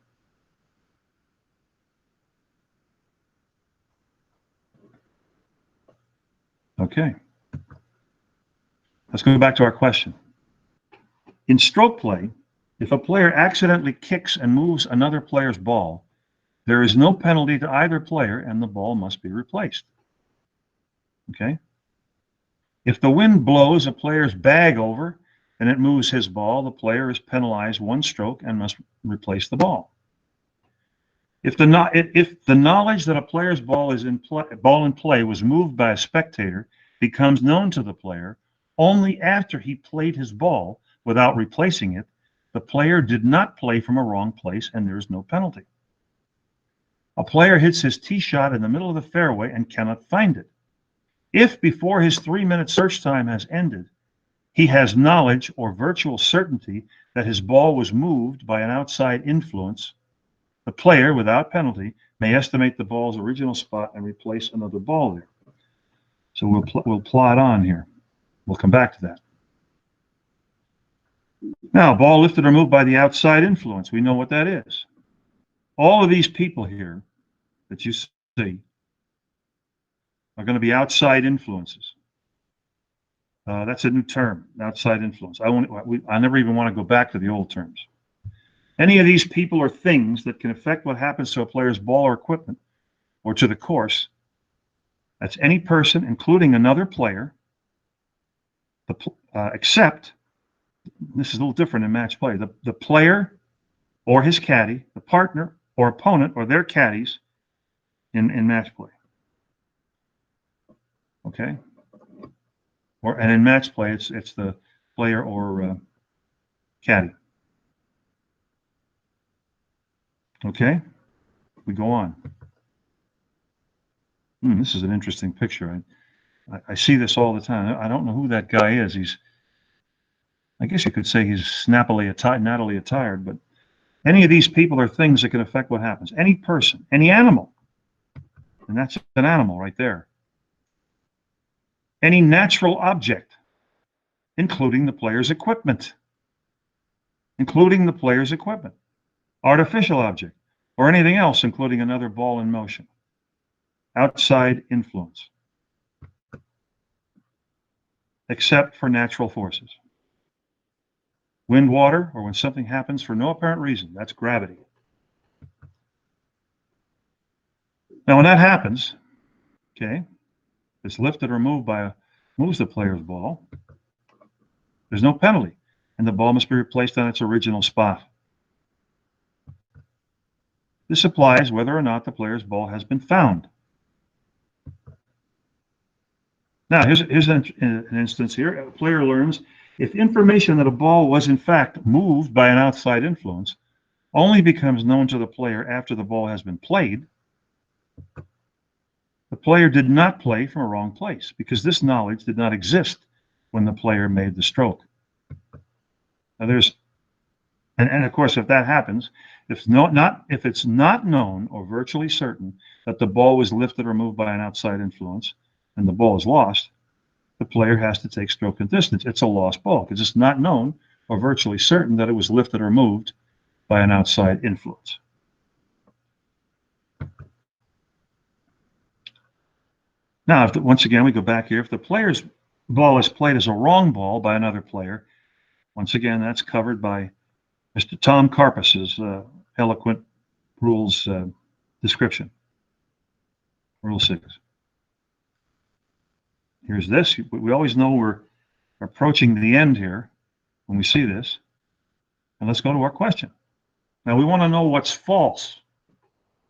Speaker 3: Okay. Let's go back to our question. In stroke play, if a player accidentally kicks and moves another player's ball, there is no penalty to either player and the ball must be replaced. Okay? If the wind blows a player's bag over and it moves his ball, the player is penalized one stroke and must replace the ball. If the knowledge that a player's ball in play was moved by a spectator becomes known to the player only after he played his ball without replacing it, the player did not play from a wrong place and there is no penalty. A player hits his tee shot in the middle of the fairway and cannot find it. If before his 3-minute search time has ended, he has knowledge or virtual certainty that his ball was moved by an outside influence, the player, without penalty, may estimate the ball's original spot and replace another ball there. So we'll plot on here. We'll come back to that. Now, ball lifted or moved by the outside influence. We know what that is. All of these people here that you see are going to be outside influences. That's a new term, outside influence. I never even want to go back to the old terms. Any of these people or things that can affect what happens to a player's ball or equipment or to the course, that's any person, including another player, except, this is a little different in match play, the player or his caddy, the partner or opponent or their caddies in match play. Okay? And in match play, it's the player or caddy. Okay? We go on. This is an interesting picture. I see this all the time. I don't know who that guy is. I guess you could say he's nattily attired, but any of these people are things that can affect what happens. Any person, any animal, and that's an animal right there. Any natural object, including the player's equipment. Artificial object, or anything else, including another ball in motion. Outside influence. Except for natural forces. Wind, water, or when something happens for no apparent reason, that's gravity. Now, when that happens, okay, it's lifted or moved moves the player's ball, there's no penalty, and the ball must be replaced on its original spot. This applies whether or not the player's ball has been found. Now, here's an instance here. A player learns if information that a ball was in fact moved by an outside influence only becomes known to the player after the ball has been played, the player did not play from a wrong place because this knowledge did not exist when the player made the stroke. Now and of course, if that happens, if it's not known or virtually certain that the ball was lifted or moved by an outside influence and the ball is lost, the player has to take stroke and distance. It's a lost ball because it's not known or virtually certain that it was lifted or moved by an outside influence. Now, once again, we go back here. If the player's ball is played as a wrong ball by another player, once again, that's covered by Mr. Tom Karpus's eloquent rules description. Rule 6. Here's this. We always know we're approaching the end here when we see this. And let's go to our question. Now, we want to know what's false.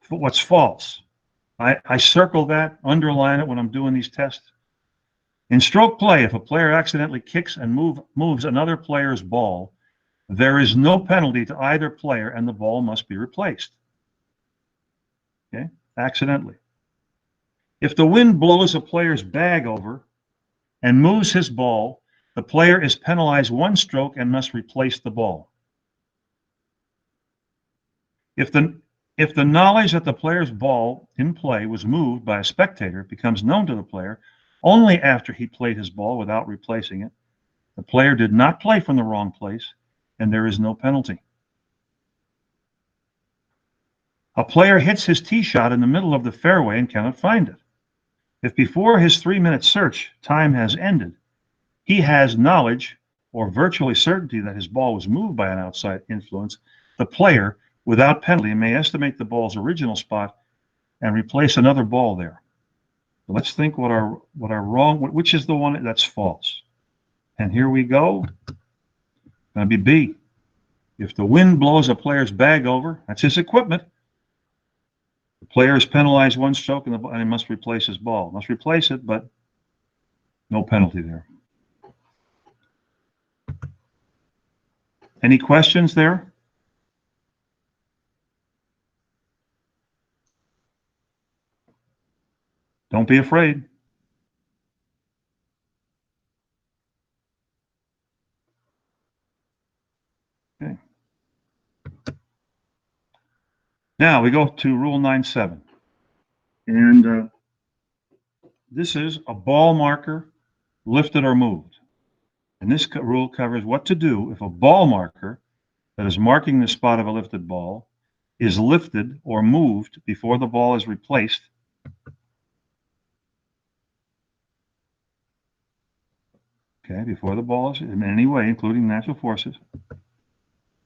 Speaker 3: What's false? I circle that, underline it when I'm doing these tests. In stroke play, if a player accidentally kicks and moves another player's ball, there is no penalty to either player and the ball must be replaced. Okay? Accidentally. If the wind blows a player's bag over and moves his ball, the player is penalized 1 stroke and must replace the ball. If the knowledge that the player's ball in play was moved by a spectator becomes known to the player only after he played his ball without replacing it, the player did not play from the wrong place and there is no penalty. A player hits his tee shot in the middle of the fairway and cannot find it. If before his 3-minute search time has ended, he has knowledge or virtually certainty that his ball was moved by an outside influence, the player, without penalty, may estimate the ball's original spot and replace another ball there. So let's think what are wrong, which is the one that's false. And here we go. Going to be B. If the wind blows a player's bag over, that's his equipment, the player is penalized 1 stroke and he must replace his ball. Must replace it, but no penalty there. Any questions there? Don't be afraid. Okay. Now we go to Rule 9.7. And this is a ball marker lifted or moved. And this rule covers what to do if a ball marker that is marking the spot of a lifted ball is lifted or moved before the ball is replaced. Okay, before the ball is in any way, including natural forces,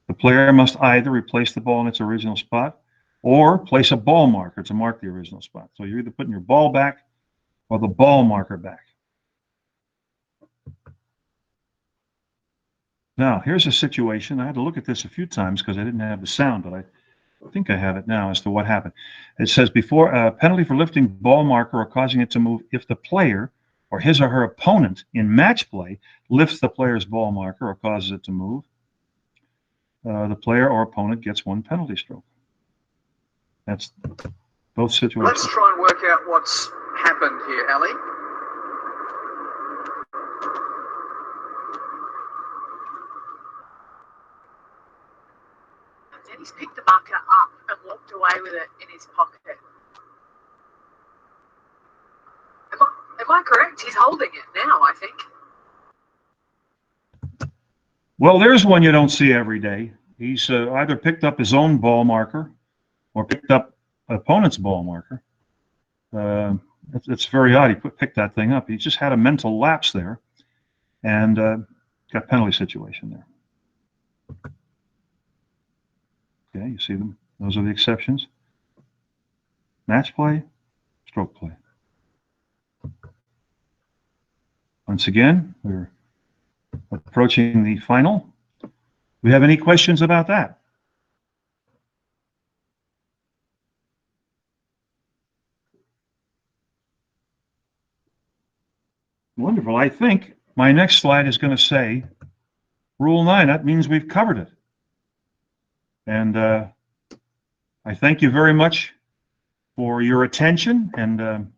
Speaker 3: the player must either replace the ball in its original spot or place a ball marker to mark the original spot. So you're either putting your ball back or the ball marker back. Now, here's a situation. I had to look at this a few times because I didn't have the sound, but I think I have it now as to what happened. It says before penalty for lifting ball marker or causing it to move if the player or his or her opponent in match play lifts the player's ball marker or causes it to move. The player or opponent gets 1 penalty stroke. That's both situations.
Speaker 7: Let's try and work out what's happened here, Ali.
Speaker 11: Then he's picked the marker up and walked away with it in his pocket. Am I correct? He's holding it now, I think.
Speaker 3: Well, there's one you don't see every day. He's either picked up his own ball marker or picked up an opponent's ball marker. It's very odd. He picked that thing up. He just had a mental lapse there and got penalty situation there. Okay, you see them. Those are the exceptions. Match play, stroke play. Once again, we're approaching the final. Do we have any questions about that? Wonderful. I think my next slide is going to say Rule 9. That means we've covered it. And I thank you very much for your attention. And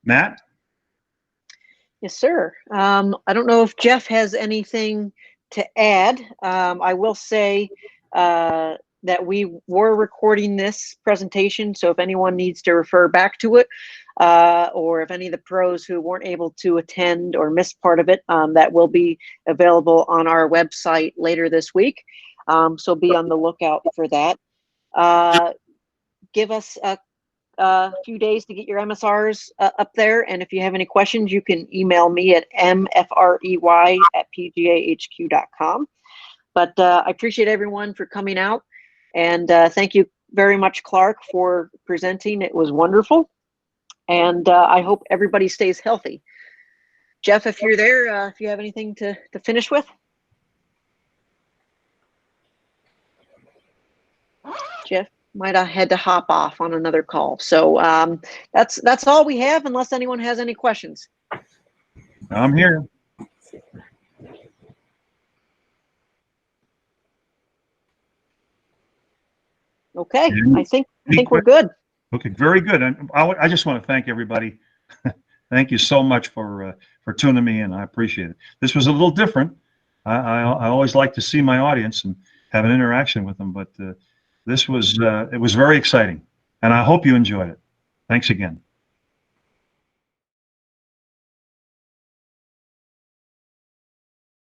Speaker 3: Matt?
Speaker 2: Yes, sir. I don't know if Jeff has anything to add. I will say that we were recording this presentation, so if anyone needs to refer back to it, or if any of the pros who weren't able to attend or missed part of it, that will be available on our website later this week. So be on the lookout for that. Give us a few days to get your MSRs up there, and if you have any questions, you can email me at mfrey@pgahq.com. But I appreciate everyone for coming out, and thank you very much, Clark, for presenting. It was wonderful, and I hope everybody stays healthy. Jeff, if you're there, if you have anything to finish with. Jeff might have had to hop off on another call. So that's all we have, unless anyone has any questions.
Speaker 3: I'm here.
Speaker 2: Okay, I think we're good.
Speaker 3: Okay, very good. And I just want to thank everybody. Thank you so much for tuning me in. I appreciate it. This was a little different. I always like to see my audience and have an interaction with them, but this was it was very exciting, and I hope you enjoyed it. Thanks again.